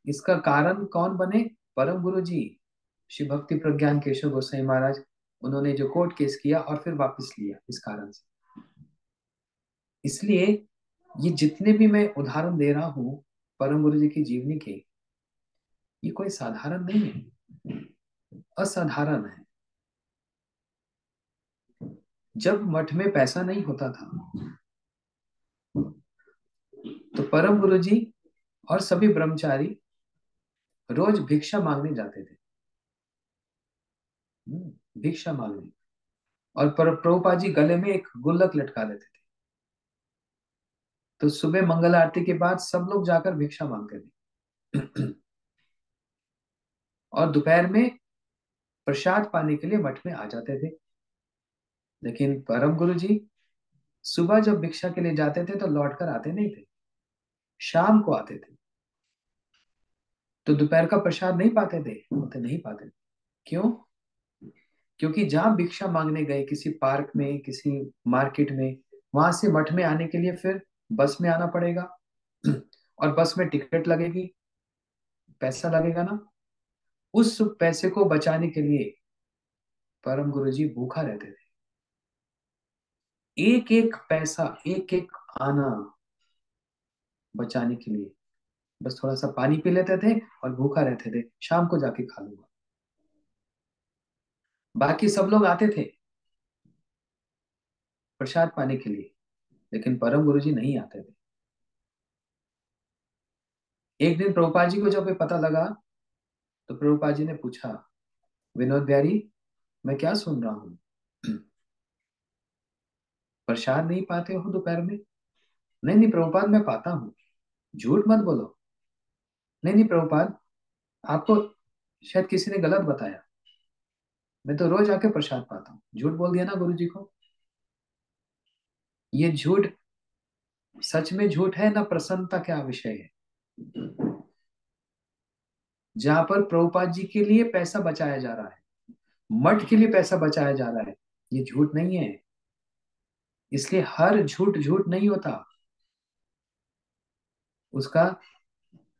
इसका कारण कौन बने? परम गुरु जी, श्री भक्ति प्रज्ञान केशव गोसाई महाराज। उन्होंने जो कोर्ट केस किया और फिर वापस लिया इस कारण से। इसलिए ये जितने भी मैं उदाहरण दे रहा हूँ परम गुरु जी की जीवनी के, ये कोई साधारण नहीं है, असाधारण है। जब मठ में पैसा नहीं होता था तो परम गुरु जी और सभी ब्रह्मचारी रोज भिक्षा मांगने जाते थे। भिक्षा मांगने। और प्रभुपाद जी गले में एक गुल्लक लटका देते थे। तो सुबह मंगल आरती के बाद सब लोग जाकर भिक्षा मांगते थे। और दोपहर में प्रसाद पाने के लिए मठ में आ जाते थे। लेकिन परम गुरु जी सुबह जब भिक्षा के लिए जाते थे तो लौट कर आते नहीं थे, शाम को आते थे। तो दोपहर का प्रसाद नहीं पाते थे, बोलते नहीं पाते थे। क्यों? क्योंकि जहां भिक्षा मांगने गए, किसी पार्क में, किसी मार्केट में, वहां से मठ में आने के लिए फिर बस में आना पड़ेगा। और बस में टिकट लगेगी, पैसा लगेगा ना। उस पैसे को बचाने के लिए परम गुरुजी भूखा रहते थे। एक एक पैसा, एक एक आना बचाने के लिए बस थोड़ा सा पानी पी लेते थे और भूखा रहते थे, शाम को जाके खा लूंगा। बाकी सब लोग आते थे प्रसाद पाने के लिए, लेकिन परम गुरुजी नहीं आते थे। एक दिन प्रभुपाद जी को जब ये पता लगा तो प्रभुपाद जी ने पूछा, विनोद बिहारी, मैं क्या सुन रहा हूँ? प्रसाद नहीं पाते हो दोपहर में? नहीं नहीं प्रभुपाद, मैं पाता हूँ। झूठ मत बोलो। नहीं नहीं प्रभुपाद, आपको शायद किसी ने गलत बताया। मैं तो रोज आके प्रसाद पाता हूँ। झूठ बोल दिया ना गुरु जी को। ये झूठ सच में झूठ है ना, प्रसन्नता क्या विषय है। जहां पर प्रभुपाद जी के लिए पैसा बचाया जा रहा है, मठ के लिए पैसा बचाया जा रहा है, ये झूठ नहीं है। इसलिए हर झूठ झूठ नहीं होता, उसका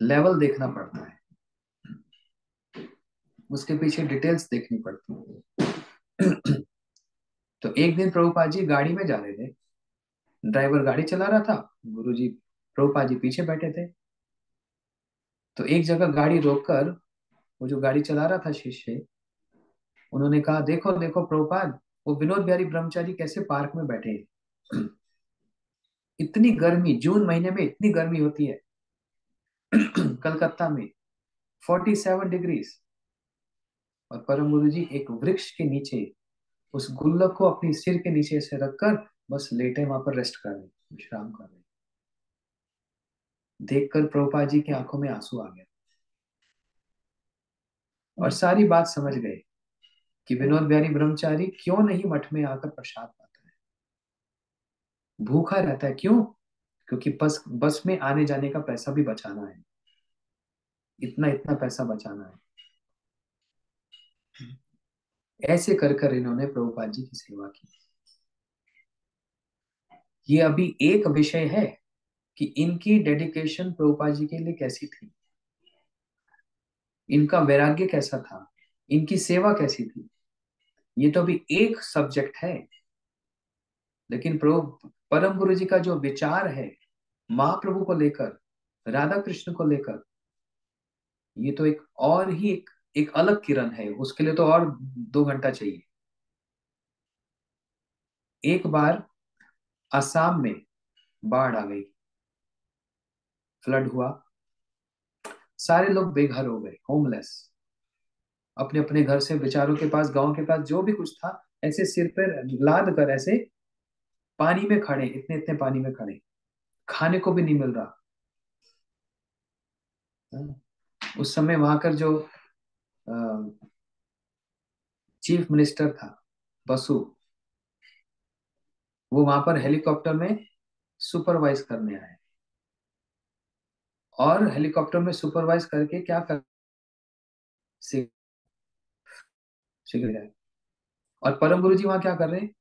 लेवल देखना पड़ता है, उसके पीछे डिटेल्स देखनी पड़ती है। तो एक दिन प्रभुपाद जी गाड़ी में जा रहे थे, ड्राइवर गाड़ी चला रहा था, गुरुजी प्रभुपाद जी पीछे बैठे थे। तो एक जगह गाड़ी रोककर वो जो गाड़ी चला रहा था शिष्य, उन्होंने कहा, देखो देखो प्रभुपाद, वो विनोद बिहारी ब्रह्मचारी कैसे पार्क में बैठे हैं। इतनी गर्मी, जून महीने में इतनी गर्मी होती है कलकत्ता में 47 डिग्रीज। और परम गुरु जी एक वृक्ष के नीचे उस गुल्लक को अपनी सिर के नीचे से रखकर बस लेटे वहां पर रेस्ट कर रहे, विश्राम कर रहे। देखकर प्रभुपाद जी की आंखों में आंसू आ गया और सारी बात समझ गए कि विनोद बिहारी ब्रह्मचारी क्यों नहीं मठ में आकर प्रसाद पाता है, भूखा रहता है। क्यों? क्योंकि बस बस में आने जाने का पैसा भी बचाना है, इतना इतना पैसा बचाना है। ऐसे कर कर इन्होंने प्रभुपाद जी की सेवा की। ये अभी एक विषय है कि इनकी डेडिकेशन प्रभुपाद जी के लिए कैसी थी, इनका वैराग्य कैसा था, इनकी सेवा कैसी थी। ये तो अभी एक सब्जेक्ट है। लेकिन प्रभु परम गुरु जी का जो विचार है महाप्रभु को लेकर, राधा कृष्ण को लेकर, ये तो एक और ही एक अलग किरण है। उसके लिए तो और 2 घंटा चाहिए। एक बार असम में बाढ़ आ गई, फ्लड हुआ, सारे लोग बेघर हो गए, होमलेस। अपने अपने घर से बेचारों के पास, गांव के पास जो भी कुछ था, ऐसे सिर पर लाद कर ऐसे पानी में खड़े, इतने इतने पानी में खड़े, खाने को भी नहीं मिल रहा। हाँ। उस समय वहां का जो चीफ मिनिस्टर था, बसु, वो वहां पर हेलीकॉप्टर में सुपरवाइज करने आए। और हेलीकॉप्टर में सुपरवाइज करके क्या कर, सीख सीख रहे हैं। और परम गुरु जी वहां क्या कर रहे हैं?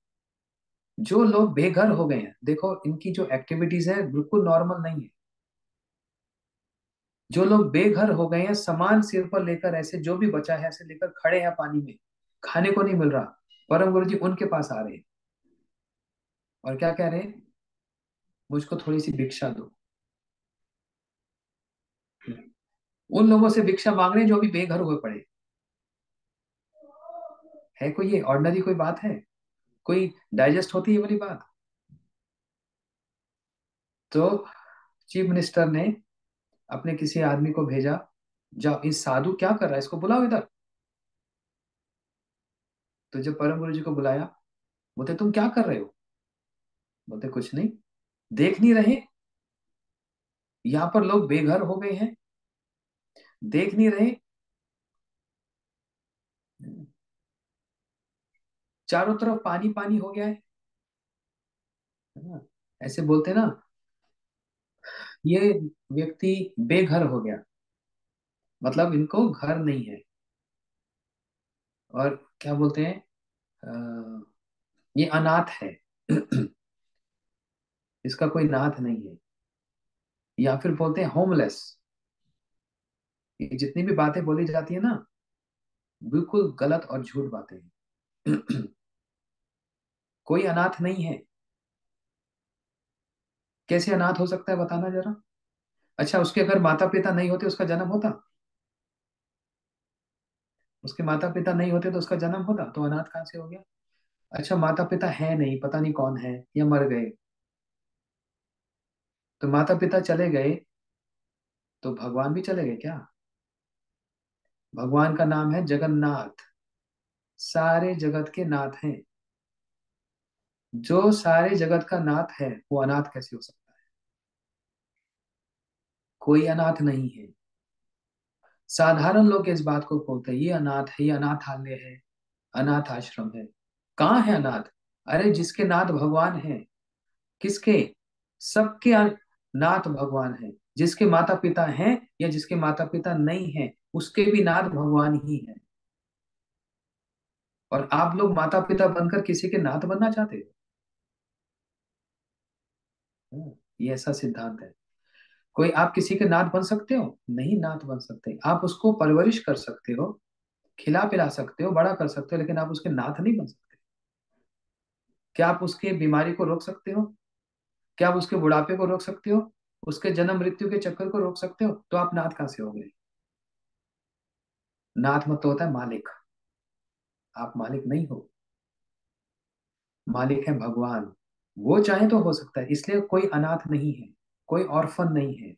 जो लोग बेघर हो गए हैं, देखो इनकी जो एक्टिविटीज है बिल्कुल नॉर्मल नहीं है। जो लोग बेघर हो गए हैं, सामान सिर पर लेकर ऐसे जो भी बचा है ऐसे लेकर खड़े हैं पानी में, खाने को नहीं मिल रहा, परम गुरु जी उनके पास आ रहे हैं और क्या कह रहे हैं? मुझको थोड़ी सी भिक्षा दो। उन लोगों से भिक्षा मांग रहे हैं जो अभी बेघर हुए पड़े। है कोई ये ऑर्डिनरी कोई बात है? कोई डाइजेस्ट होती है ये वाली बात? तो चीफ मिनिस्टर ने अपने किसी आदमी को भेजा, जाओ इस साधु क्या कर रहा है इसको बुलाओ इधर। तो जब परम गुरु जी को बुलाया, बोलते तुम क्या कर रहे हो? बोलते कुछ नहीं, देख नहीं रहे यहाँ पर लोग बेघर हो गए हैं? देख नहीं रहे चारों तरफ पानी पानी हो गया है ना? ऐसे बोलते ना, ये व्यक्ति बेघर हो गया, मतलब इनको घर नहीं है। और क्या बोलते हैं, अ, ये अनाथ है। इसका कोई नाथ नहीं है। या फिर बोलते हैं होमलेस। ये जितनी भी बातें बोली जाती है ना, बिल्कुल गलत और झूठ बातें हैं। कोई अनाथ नहीं है। कैसे अनाथ हो सकता है बताना जरा। अच्छा, उसके अगर माता पिता नहीं होते उसका जन्म होता? उसके माता पिता नहीं होते तो उसका जन्म होता, तो अनाथ कहाँ से हो गया? अच्छा, माता पिता है नहीं, पता नहीं कौन है या मर गए, तो माता पिता चले गए तो भगवान भी चले गए क्या? भगवान का नाम है जगन्नाथ, सारे जगत के नाथ हैं। जो सारे जगत का नाथ है वो अनाथ कैसे हो सकता है? कोई अनाथ नहीं है। साधारण लोग इस बात को बोलते हैं ये अनाथ है, ये अनाथालय है, अनाथ आश्रम है। कहाँ है अनाथ? अरे जिसके नाथ भगवान है। किसके? सबके नाथ भगवान है। जिसके माता पिता हैं या जिसके माता पिता नहीं हैं, उसके भी नाथ भगवान ही है। और आप लोग माता पिता बनकर किसी के नाथ बनना चाहते हो? ये ऐसा सिद्धांत है। कोई आप किसी के नाथ बन सकते हो? नहीं, नाथ बन सकते। आप उसको परवरिश कर सकते हो, खिला पिला सकते हो, बड़ा कर सकते हो, लेकिन आप उसके नाथ नहीं बन सकते। क्या आप उसके बीमारी को रोक सकते हो? क्या आप उसके बुढ़ापे को रोक सकते हो? उसके जन्म मृत्यु के चक्कर को रोक सकते हो? तो आप नाथ कहाँ से हो गए? नाथ मत तो होता है मालिक। आप मालिक नहीं हो। मालिक है भगवान। वो चाहे तो हो सकता है, इसलिए कोई अनाथ नहीं है, कोई ऑर्फन नहीं है।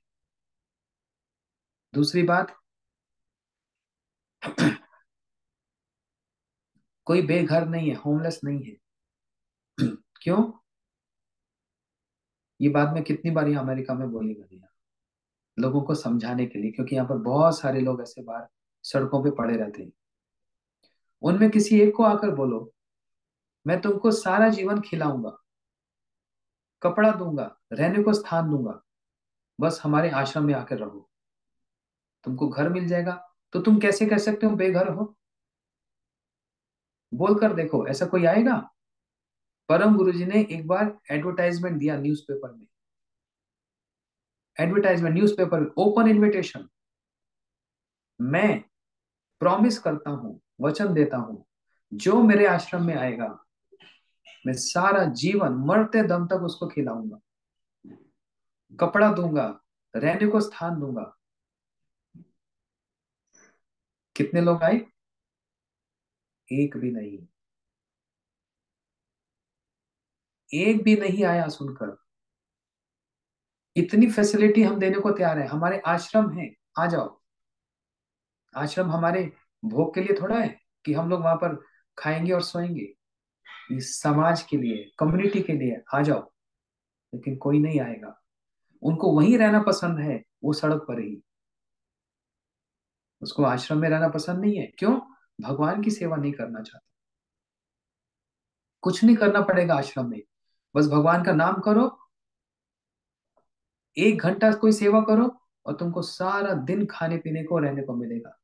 दूसरी बात, कोई बेघर नहीं है, होमलेस नहीं है। क्यों? ये बात मैं कितनी बार यहाँ अमेरिका में बोली मैंने, यहाँ लोगों को समझाने के लिए, क्योंकि यहाँ पर बहुत सारे लोग ऐसे बाहर सड़कों पे पड़े रहते हैं। उनमें किसी एक को आकर बोलो, मैं तुमको सारा जीवन खिलाऊंगा, कपड़ा दूंगा, रहने को स्थान दूंगा, बस हमारे आश्रम में आकर रहो, तुमको घर मिल जाएगा। तो तुम कैसे कह सकते हो बेघर हो? बोल कर देखो, ऐसा कोई आएगा? परम गुरुजी ने एक बार एडवर्टाइजमेंट दिया न्यूज़पेपर में। Advertisement newspaper, open invitation. मैं प्रॉमिस करता हूं, वचन देता हूं, जो मेरे आश्रम में आएगा मैं सारा जीवन मरते दम तक उसको खिलाऊंगा, कपड़ा दूंगा, रहने को स्थान दूंगा। कितने लोग आए? एक भी नहीं। एक भी नहीं आया सुनकर। इतनी फैसिलिटी हम देने को तैयार है, हमारे आश्रम है, आ जाओ। आश्रम हमारे भोग के लिए थोड़ा है कि हम लोग वहां पर खाएंगे और सोएंगे। इस समाज के लिए, कम्युनिटी के लिए आ जाओ। लेकिन कोई नहीं आएगा। उनको वहीं रहना पसंद है, वो सड़क पर ही। उसको आश्रम में रहना पसंद नहीं है। क्यों? भगवान की सेवा नहीं करना चाहता। कुछ नहीं करना पड़ेगा आश्रम में, बस भगवान का नाम करो, 1 घंटा कोई सेवा करो, और तुमको सारा दिन खाने पीने को रहने को मिलेगा।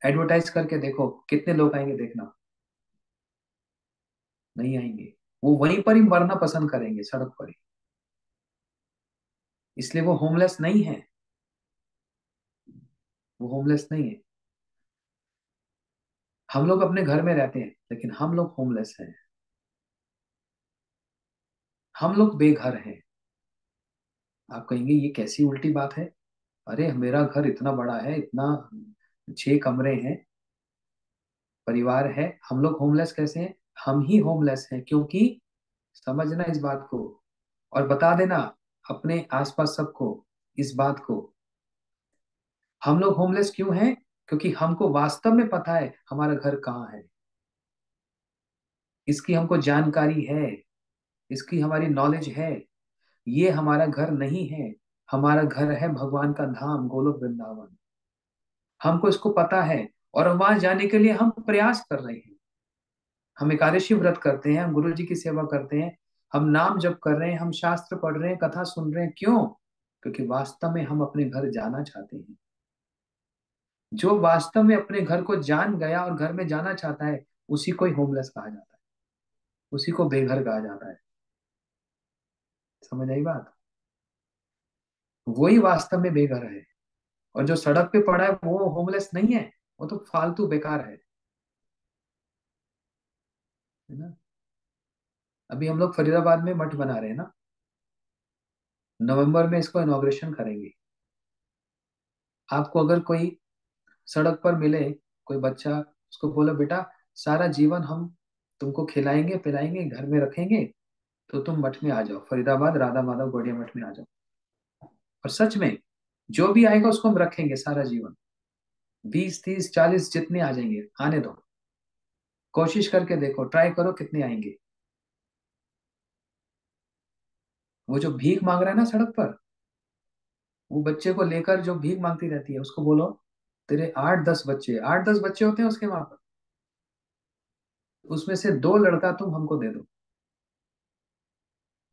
एडवर्टाइज करके देखो कितने लोग आएंगे, देखना। नहीं आएंगे। वो वहीं पर ही मरना पसंद करेंगे, सड़क पर ही। इसलिए वो होमलेस नहीं है। वो होमलेस नहीं है। हम लोग अपने घर में रहते हैं, लेकिन हम लोग होमलेस हैं। हम लोग बेघर हैं। आप कहेंगे ये कैसी उल्टी बात है? अरे मेरा घर इतना बड़ा है, इतना 6 कमरे हैं, परिवार है, हम लोग होमलेस कैसे हैं? हम ही होमलेस हैं क्योंकि, समझना इस बात को, और बता देना अपने आसपास सबको इस बात को। हम लोग होमलेस क्यों हैं? क्योंकि हमको वास्तव में पता है हमारा घर कहाँ है। इसकी हमको जानकारी है, इसकी हमारी नॉलेज है। ये हमारा घर नहीं है, हमारा घर है भगवान का धाम गोलोक वृंदावन। हमको इसको पता है, और वहां जाने के लिए हम प्रयास कर रहे हैं। हम एकादशी व्रत करते हैं, हम गुरु जी की सेवा करते हैं, हम नाम जप कर रहे हैं, हम शास्त्र पढ़ रहे हैं, कथा सुन रहे हैं। क्यों? क्योंकि वास्तव में हम अपने घर जाना चाहते हैं। जो वास्तव में अपने घर को जान गया और घर में जाना चाहता है, उसी को ही होमलेस कहा जाता है, उसी को बेघर कहा जाता है। समझ आई बात? वही वास्तव में बेघर है। और जो सड़क पे पड़ा है वो होमलेस नहीं है, वो तो फालतू बेकार है ना। अभी हम लोग फरीदाबाद में मठ बना रहे हैं ना, नवंबर में इसको इनॉग्रेशन करेंगे। आपको अगर कोई सड़क पर मिले, कोई बच्चा, उसको बोलो बेटा सारा जीवन हम तुमको खिलाएंगे पिलाएंगे घर में रखेंगे, तो तुम मठ में आ जाओ, फरीदाबाद राधा माधव गौड़िया मठ में आ जाओ। और सच में जो भी आएगा उसको हम रखेंगे सारा जीवन। 20 30 40 जितने आ जाएंगे आने दो। कोशिश करके देखो, ट्राई करो कितने आएंगे। वो जो भीख मांग रहा है ना सड़क पर, वो बच्चे को लेकर जो भीख मांगती रहती है, उसको बोलो तेरे 8 10 बच्चे, 8 10 बच्चे होते हैं उसके वहां पर, उसमें से 2 लड़का तुम हमको दे दो,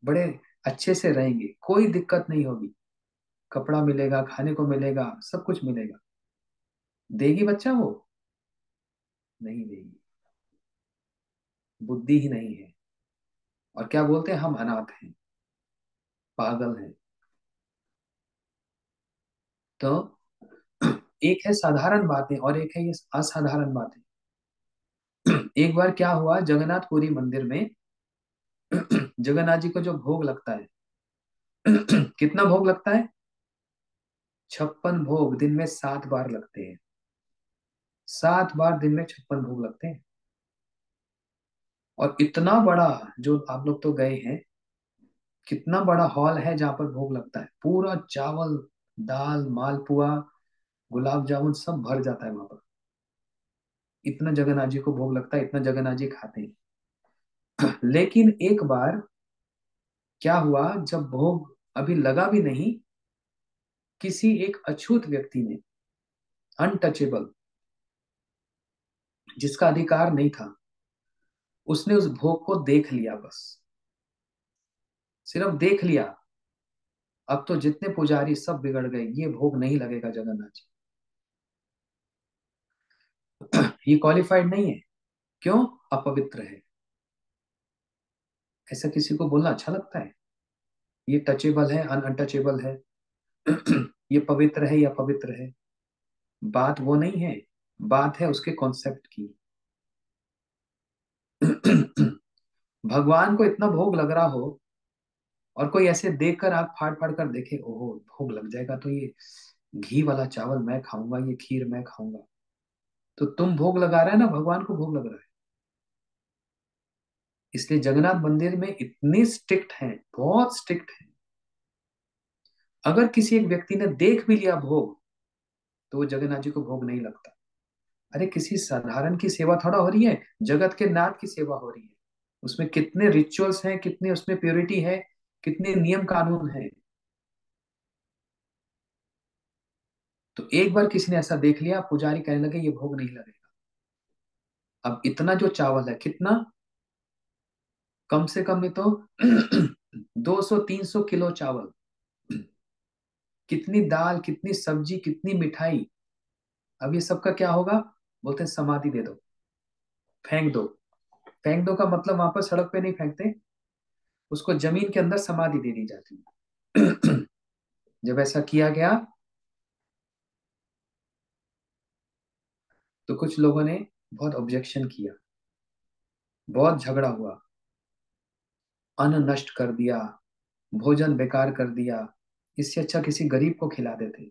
बड़े अच्छे से रहेंगे, कोई दिक्कत नहीं होगी, कपड़ा मिलेगा, खाने को मिलेगा, सब कुछ मिलेगा। देगी बच्चा वो? नहीं देगी। बुद्धि ही नहीं है। और क्या बोलते हैं, हम अनाथ हैं, पागल हैं। तो एक है साधारण बातें और एक है ये असाधारण बातें। एक बार क्या हुआ, जगन्नाथपुरी मंदिर में जगन्नाथ जी को जो भोग लगता है कितना भोग लगता है? 56 भोग दिन में 7 बार लगते हैं। 7 बार दिन में 56 भोग लगते हैं। और इतना बड़ा, जो आप लोग तो गए हैं, कितना बड़ा हॉल है जहाँ पर भोग लगता है, पूरा चावल दाल मालपुआ गुलाब जामुन सब भर जाता है वहां पर। इतना जगन्नाथ जी को भोग लगता है, इतना जगन्नाथ जी खाते हैं। लेकिन एक बार क्या हुआ, जब भोग अभी लगा भी नहीं, किसी एक अछूत व्यक्ति ने, अनटचेबल, जिसका अधिकार नहीं था, उसने उस भोग को देख लिया, बस सिर्फ देख लिया। अब तो जितने पुजारी सब बिगड़ गए, ये भोग नहीं लगेगा जगन्नाथ जी। ये क्वालिफाइड नहीं है। क्यों? अपवित्र है। ऐसा किसी को बोलना अच्छा लगता है? ये टचेबल है, अनटचेबल है, ये पवित्र है या पवित्र है? बात वो नहीं है, बात है उसके कॉन्सेप्ट की। भगवान को इतना भोग लग रहा हो, और कोई ऐसे देखकर आंख फाड़ फाड़ कर देखे, ओहो भोग लग जाएगा तो ये घी वाला चावल मैं खाऊंगा, ये खीर मैं खाऊंगा, तो तुम भोग लगा रहे है ना, भगवान को भोग लग रहा है। इसलिए जगन्नाथ मंदिर में इतनी स्ट्रिक्ट है, बहुत स्ट्रिक्ट है। अगर किसी एक व्यक्ति ने देख भी लिया भोग, तो वो जगन्नाथ जी को भोग नहीं लगता। अरे किसी साधारण की सेवा थोड़ा हो रही है, जगत के नाथ की सेवा हो रही है। उसमें कितने रिचुअल्स हैं, कितने उसमें प्योरिटी है, कितने नियम कानून है। तो एक बार किसी ने ऐसा देख लिया, पुजारी कहने लगे ये भोग नहीं लगेगा। अब इतना जो चावल है, कितना, कम से कम नहीं तो 200 300 किलो चावल, कितनी दाल, कितनी सब्जी, कितनी मिठाई। अब ये सबका क्या होगा? बोलते हैं समाधि दे दो, फेंक दो। फेंक दो का मतलब वहां पर सड़क पे नहीं फेंकते, उसको जमीन के अंदर समाधि दे दी जाती है। जब ऐसा किया गया, तो कुछ लोगों ने बहुत ऑब्जेक्शन किया, बहुत झगड़ा हुआ, अन्न नष्ट कर दिया, भोजन बेकार कर दिया, इससे अच्छा किसी गरीब को खिला देते।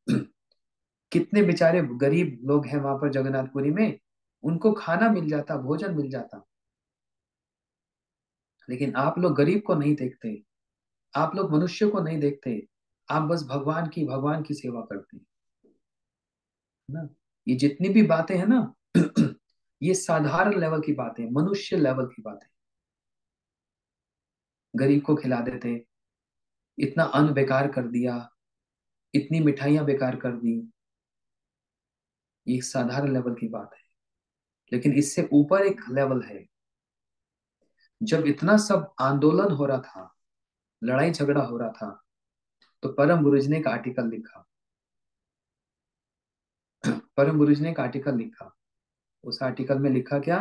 कितने बेचारे गरीब लोग हैं वहां पर जगन्नाथपुरी में, उनको खाना मिल जाता, भोजन मिल जाता। लेकिन आप लोग गरीब को नहीं देखते, आप लोग मनुष्य को नहीं देखते, आप बस भगवान की सेवा करते हैं, है ना। ये जितनी भी बातें हैं ना, ये साधारण लेवल की बातें हैं, मनुष्य लेवल की बातें। गरीब को खिला देते, इतना अन्न बेकार कर दिया, इतनी मिठाइयां बेकार कर दी, ये एक साधारण लेवल की बात है। लेकिन इससे ऊपर एक लेवल है। जब इतना सब आंदोलन हो रहा था, लड़ाई झगड़ा हो रहा था, तो परम गुरुजी ने एक आर्टिकल लिखा। परम गुरुजी ने एक आर्टिकल लिखा। उस आर्टिकल में लिखा क्या?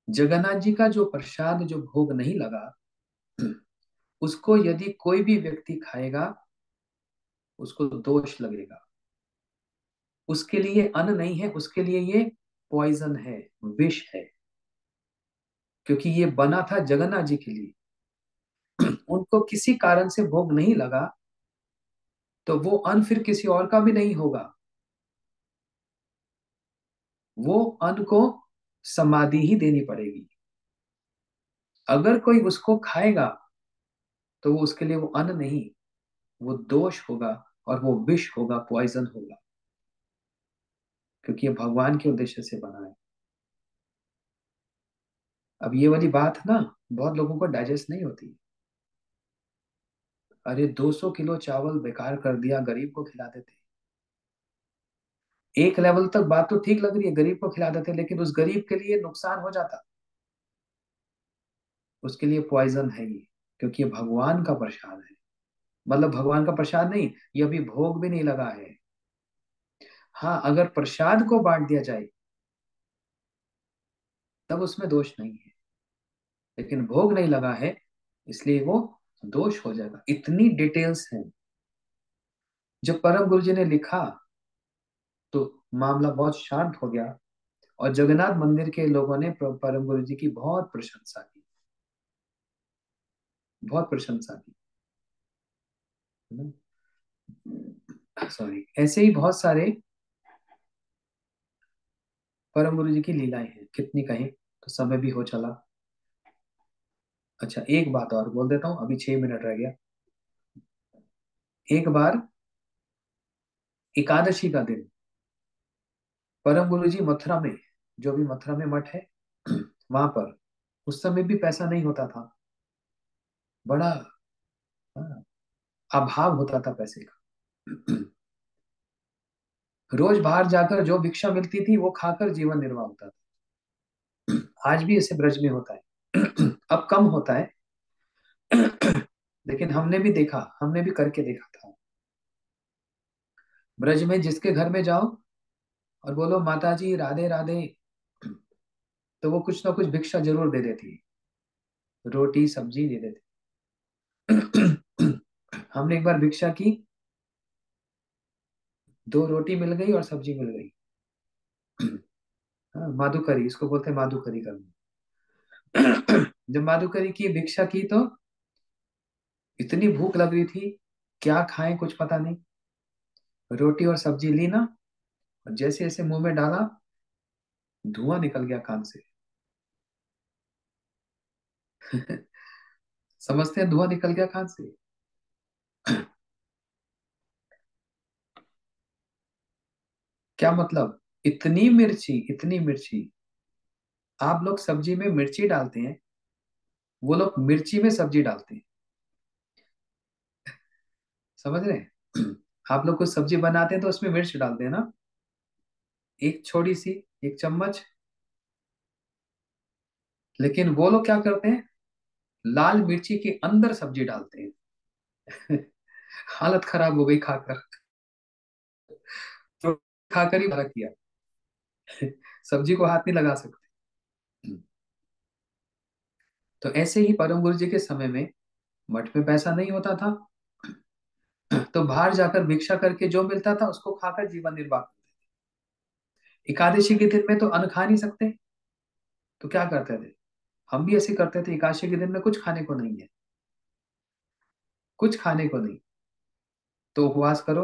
जगन्नाथ जी का जो प्रसाद, जो भोग नहीं लगा, उसको यदि कोई भी व्यक्ति खाएगा, उसको दोष लगेगा। उसके लिए अन्न नहीं है, उसके लिए ये पॉइजन है, विष है। क्योंकि ये बना था जगन्नाथ जी के लिए। उनको किसी कारण से भोग नहीं लगा, तो वो अन्न फिर किसी और का भी नहीं होगा। वो अन्न को समाधि ही देनी पड़ेगी। अगर कोई उसको खाएगा, तो वो उसके लिए वो अन्न नहीं, वो दोष होगा, और वो विष होगा, पॉइजन होगा। क्योंकि ये भगवान के उद्देश्य से बना है। अब ये वाली बात ना, बहुत लोगों को डाइजेस्ट नहीं होती। अरे 200 किलो चावल बेकार कर दिया, गरीब को खिला देते। एक लेवल तक बात तो ठीक लग रही है, गरीब को खिला देते, लेकिन उस गरीब के लिए नुकसान हो जाता, उसके लिए पॉइजन है ये। क्योंकि ये भगवान का प्रसाद है। मतलब भगवान का प्रसाद नहीं, ये अभी भोग भी नहीं लगा है। हाँ, अगर प्रसाद को बांट दिया जाए, तब उसमें दोष नहीं है। लेकिन भोग नहीं लगा है, इसलिए वो दोष हो जाएगा। इतनी डिटेल्स हैं। जब परम गुरु जी ने लिखा, तो मामला बहुत शांत हो गया, और जगन्नाथ मंदिर के लोगों ने परम गुरु जी की बहुत प्रशंसा की, बहुत प्रशंसा की, है ना। सॉरी, ऐसे ही बहुत सारे परम गुरु जी की लीलाएं हैं, कितनी कहें, तो समय भी हो चला। अच्छा, एक बात और बोल देता हूँ, अभी 6 मिनट रह गया। एक बार एकादशी का दिन, परम गुरु जी मथुरा में, जो भी मथुरा में मठ है, वहां पर उस समय भी पैसा नहीं होता था। बड़ा, हाँ, अभाव होता था पैसे का। रोज बाहर जाकर जो भिक्षा मिलती थी, वो खाकर जीवन निर्वाह होता था। आज भी ऐसे ब्रज में होता है। अब कम होता है, लेकिन हमने भी देखा, हमने भी करके देखा था। ब्रज में जिसके घर में जाओ और बोलो माता जी राधे राधे, तो वो कुछ ना कुछ भिक्षा जरूर दे देती, रोटी सब्जी दे देती। हमने एक बार भिक्षा की, 2 रोटी मिल गई और सब्जी मिल गई। हाँ, माधुकरी, इसको बोलते हैं माधुकरी करना। जब माधुकरी की भिक्षा की, तो इतनी भूख लग रही थी, क्या खाएं कुछ पता नहीं। रोटी और सब्जी ली ना, और जैसे जैसे मुंह में डाला, धुआं निकल गया कान से। समझते हैं, धुआं निकल गया कान से। क्या मतलब? इतनी मिर्ची, इतनी मिर्ची। आप लोग सब्जी में मिर्ची डालते हैं, वो लोग मिर्ची में सब्जी डालते हैं। समझ रहे हैं? आप लोग कुछ सब्जी बनाते हैं तो उसमें मिर्च डालते हैं ना, एक छोटी सी, 1 चम्मच। लेकिन वो लोग क्या करते हैं, लाल मिर्ची के अंदर सब्जी डालते हैं। हालत खराब हो गई खाकर। तो खाकर ही भला किया। सब्जी को हाथ नहीं लगा सकते। तो ऐसे ही परम गुरु जी के समय में मठ में पैसा नहीं होता था, तो बाहर जाकर भिक्षा करके जो मिलता था, उसको खाकर जीवन निर्वाह करते थे। एकादशी के दिन में तो अन्न खा नहीं सकते, तो क्या करते थे? हम भी ऐसे करते थे, एकादशी के दिन में कुछ खाने को नहीं है, कुछ खाने को नहीं, तो उपवास करो।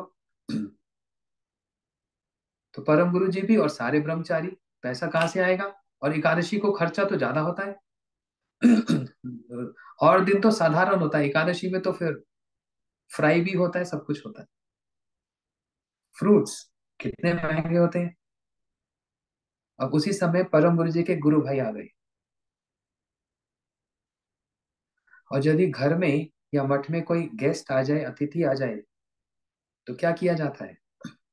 तो परम गुरु जी भी और सारे ब्रह्मचारी, पैसा कहाँ से आएगा? और एकादशी को खर्चा तो ज्यादा होता है। और दिन तो साधारण होता है, एकादशी में तो फिर फ्राई भी होता है, सब कुछ होता है। फ्रूट्स कितने महंगे होते हैं। अब उसी समय परम गुरु जी के गुरु भाई आ गए। और यदि घर में या मठ में कोई गेस्ट आ जाए, अतिथि आ जाए, तो क्या किया जाता है?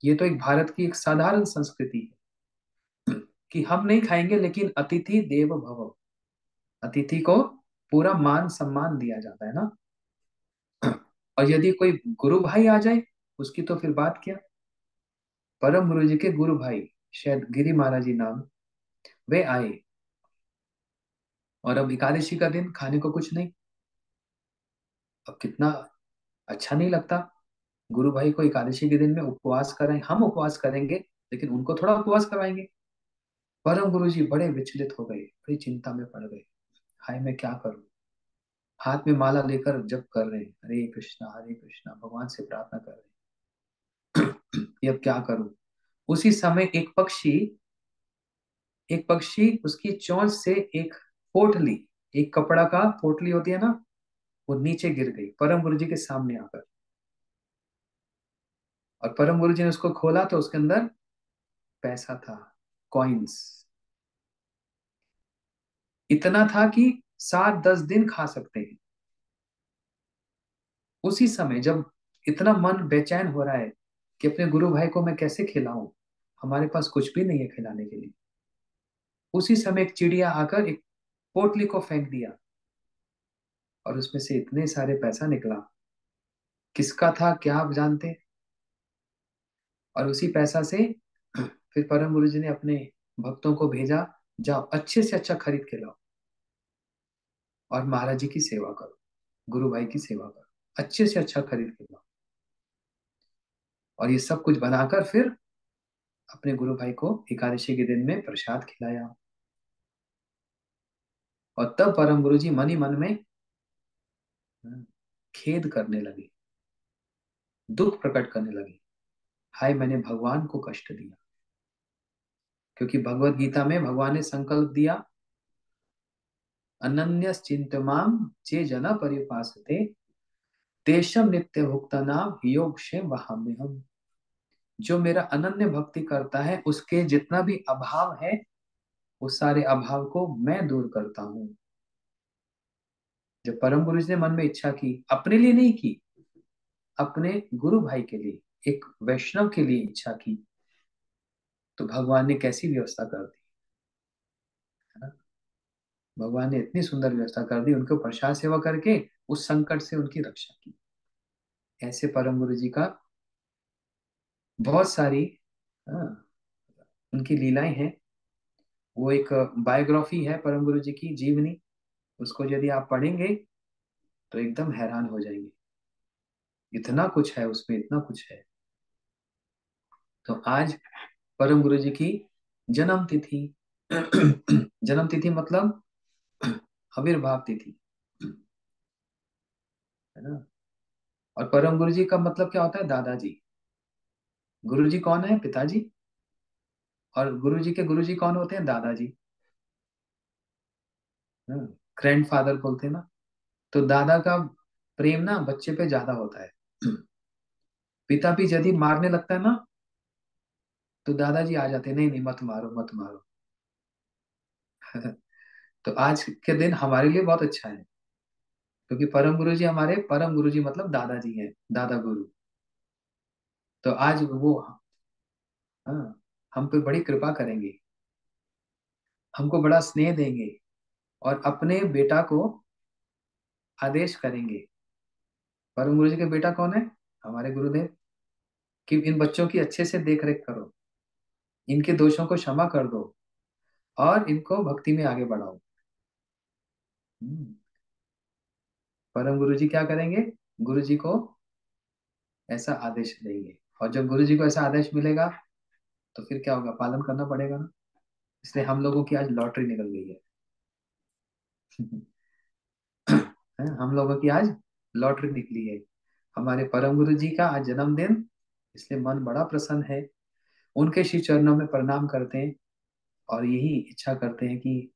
ये तो एक भारत की एक साधारण संस्कृति है कि हम नहीं खाएंगे, लेकिन अतिथि देव भव, अतिथि को पूरा मान सम्मान दिया जाता है ना। और यदि कोई गुरु भाई आ जाए, उसकी तो फिर बात क्या। परम गुरु जी के गुरु भाई, शायद गिरी महाराज जी नाम, वे आए। और अब एकादशी का दिन खाने को कुछ नहीं। अब कितना अच्छा नहीं लगता। गुरु भाई को एकादशी के दिन में उपवास कराएं, हम उपवास करेंगे, लेकिन उनको थोड़ा उपवास करवाएंगे। परम गुरु जी बड़े विचलित हो गए, बड़ी चिंता में पड़ गए। हाय, मैं क्या करूं। हाथ में माला लेकर जप कर रहे हैं, हरे कृष्णा भगवान से प्रार्थना कर रहे हैं। ये अब क्या करूं। उसी समय एक पक्षी उसकी चोंच से एक पोटली, एक कपड़ा का पोटली होती है ना, वो नीचे गिर गई परम गुरु जी के सामने आकर। और परम गुरु जी ने उसको खोला तो उसके अंदर पैसा था, कॉइन्स। इतना था कि 7-10 दिन खा सकते हैं। उसी समय जब इतना मन बेचैन हो रहा है कि अपने गुरु भाई को मैं कैसे खिलाऊं, हमारे पास कुछ भी नहीं है खिलाने के लिए, उसी समय एक चिड़िया आकर एक पोटली को फेंक दिया, और उसमें से इतने सारे पैसा निकला। किसका था क्या आप जानते? और उसी पैसा से फिर परम गुरु जी ने अपने भक्तों को भेजा, जाओ अच्छे से अच्छा खरीद के लाओ और महाराज जी की सेवा करो, गुरु भाई की सेवा करो, अच्छे से अच्छा खरीद के लाओ। और ये सब कुछ बनाकर फिर अपने गुरु भाई को एकादशी के दिन में प्रसाद खिलाया। और तब परम गुरु जी मन ही मन में खेद करने लगे, दुख प्रकट करने लगे। हाय, मैंने भगवान को कष्ट दिया। क्योंकि भगवत गीता में भगवान ने संकल्प दिया, अनन्यश्चिंतमाम चे जना पर्युपासते तेषम नित्य भुक्तानाम योग क्षेम वहाम्यहम्। जो मेरा अनन्य भक्ति करता है, उसके जितना भी अभाव है, उस सारे अभाव को मैं दूर करता हूँ। जब परम गुरु जी ने मन में इच्छा की, अपने लिए नहीं की, अपने गुरु भाई के लिए, एक वैष्णव के लिए इच्छा की, तो भगवान ने कैसी व्यवस्था कर दी, है ना। भगवान ने इतनी सुंदर व्यवस्था कर दी, उनको प्रसाद सेवा करके उस संकट से उनकी रक्षा की। ऐसे परम गुरु जी का बहुत सारी, हाँ, उनकी लीलाएं हैं। वो एक बायोग्राफी है परम गुरु जी की जीवनी, उसको यदि आप पढ़ेंगे तो एकदम हैरान हो जाएंगे। इतना कुछ है उसमें, इतना कुछ है। तो आज परम गुरु जी की जन्म तिथि। जन्म तिथि मतलब आविर्भाव तिथि, है ना। और परम गुरु जी का मतलब क्या होता है? दादाजी। गुरु जी कौन है? पिताजी। और गुरु जी के गुरु जी कौन होते हैं? दादाजी। ग्रैंड फादर बोलते हैं ना। तो दादा का प्रेम ना बच्चे पे ज्यादा होता है। पिता भी यदि मारने लगता है ना, तो दादाजी आ जाते हैं, नहीं नहीं मत मारो मत मारो। तो आज के दिन हमारे लिए बहुत अच्छा है, क्योंकि परम गुरु जी हमारे, परम गुरु जी मतलब दादाजी हैं, दादा गुरु। तो आज वो, हाँ, हम पे बड़ी कृपा करेंगे, हमको बड़ा स्नेह देंगे, और अपने बेटा को आदेश करेंगे। परम गुरु जी के बेटा कौन है? हमारे गुरुदेव। कि इन बच्चों की अच्छे से देख रेख करो, इनके दोषों को क्षमा कर दो, और इनको भक्ति में आगे बढ़ाओ। हम्म, परम गुरु जी क्या करेंगे? गुरु जी को ऐसा आदेश देंगे। और जब गुरु जी को ऐसा आदेश मिलेगा, तो फिर क्या होगा? पालन करना पड़ेगा ना। इसलिए हम लोगों की आज लॉटरी निकल गई है। हैं? हम लोगों की आज लॉटरी निकली है। हमारे परम गुरु जी का आज जन्मदिन, इसलिए मन बड़ा प्रसन्न है। उनके श्री चरणों में प्रणाम करते हैं और यही इच्छा करते हैं कि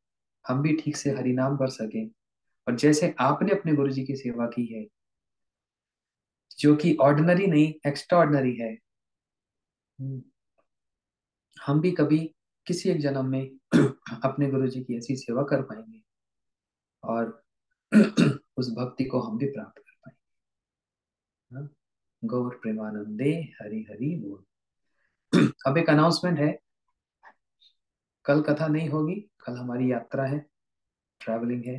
हम भी ठीक से हरि नाम कर सकें, और जैसे आपने अपने गुरु जी की सेवा की है, जो कि ऑर्डिनरी नहीं एक्स्ट्रा ऑर्डिनरी है। हम्म, हम भी कभी किसी एक जन्म में अपने गुरु जी की ऐसी सेवा कर पाएंगे, और उस भक्ति को हम भी प्राप्त कर पाएंगे। हाँ? गौर प्रेमानंदे, हरि हरि बोल। अब एक अनाउंसमेंट है, कल कथा नहीं होगी, कल हमारी यात्रा है, ट्रैवलिंग है।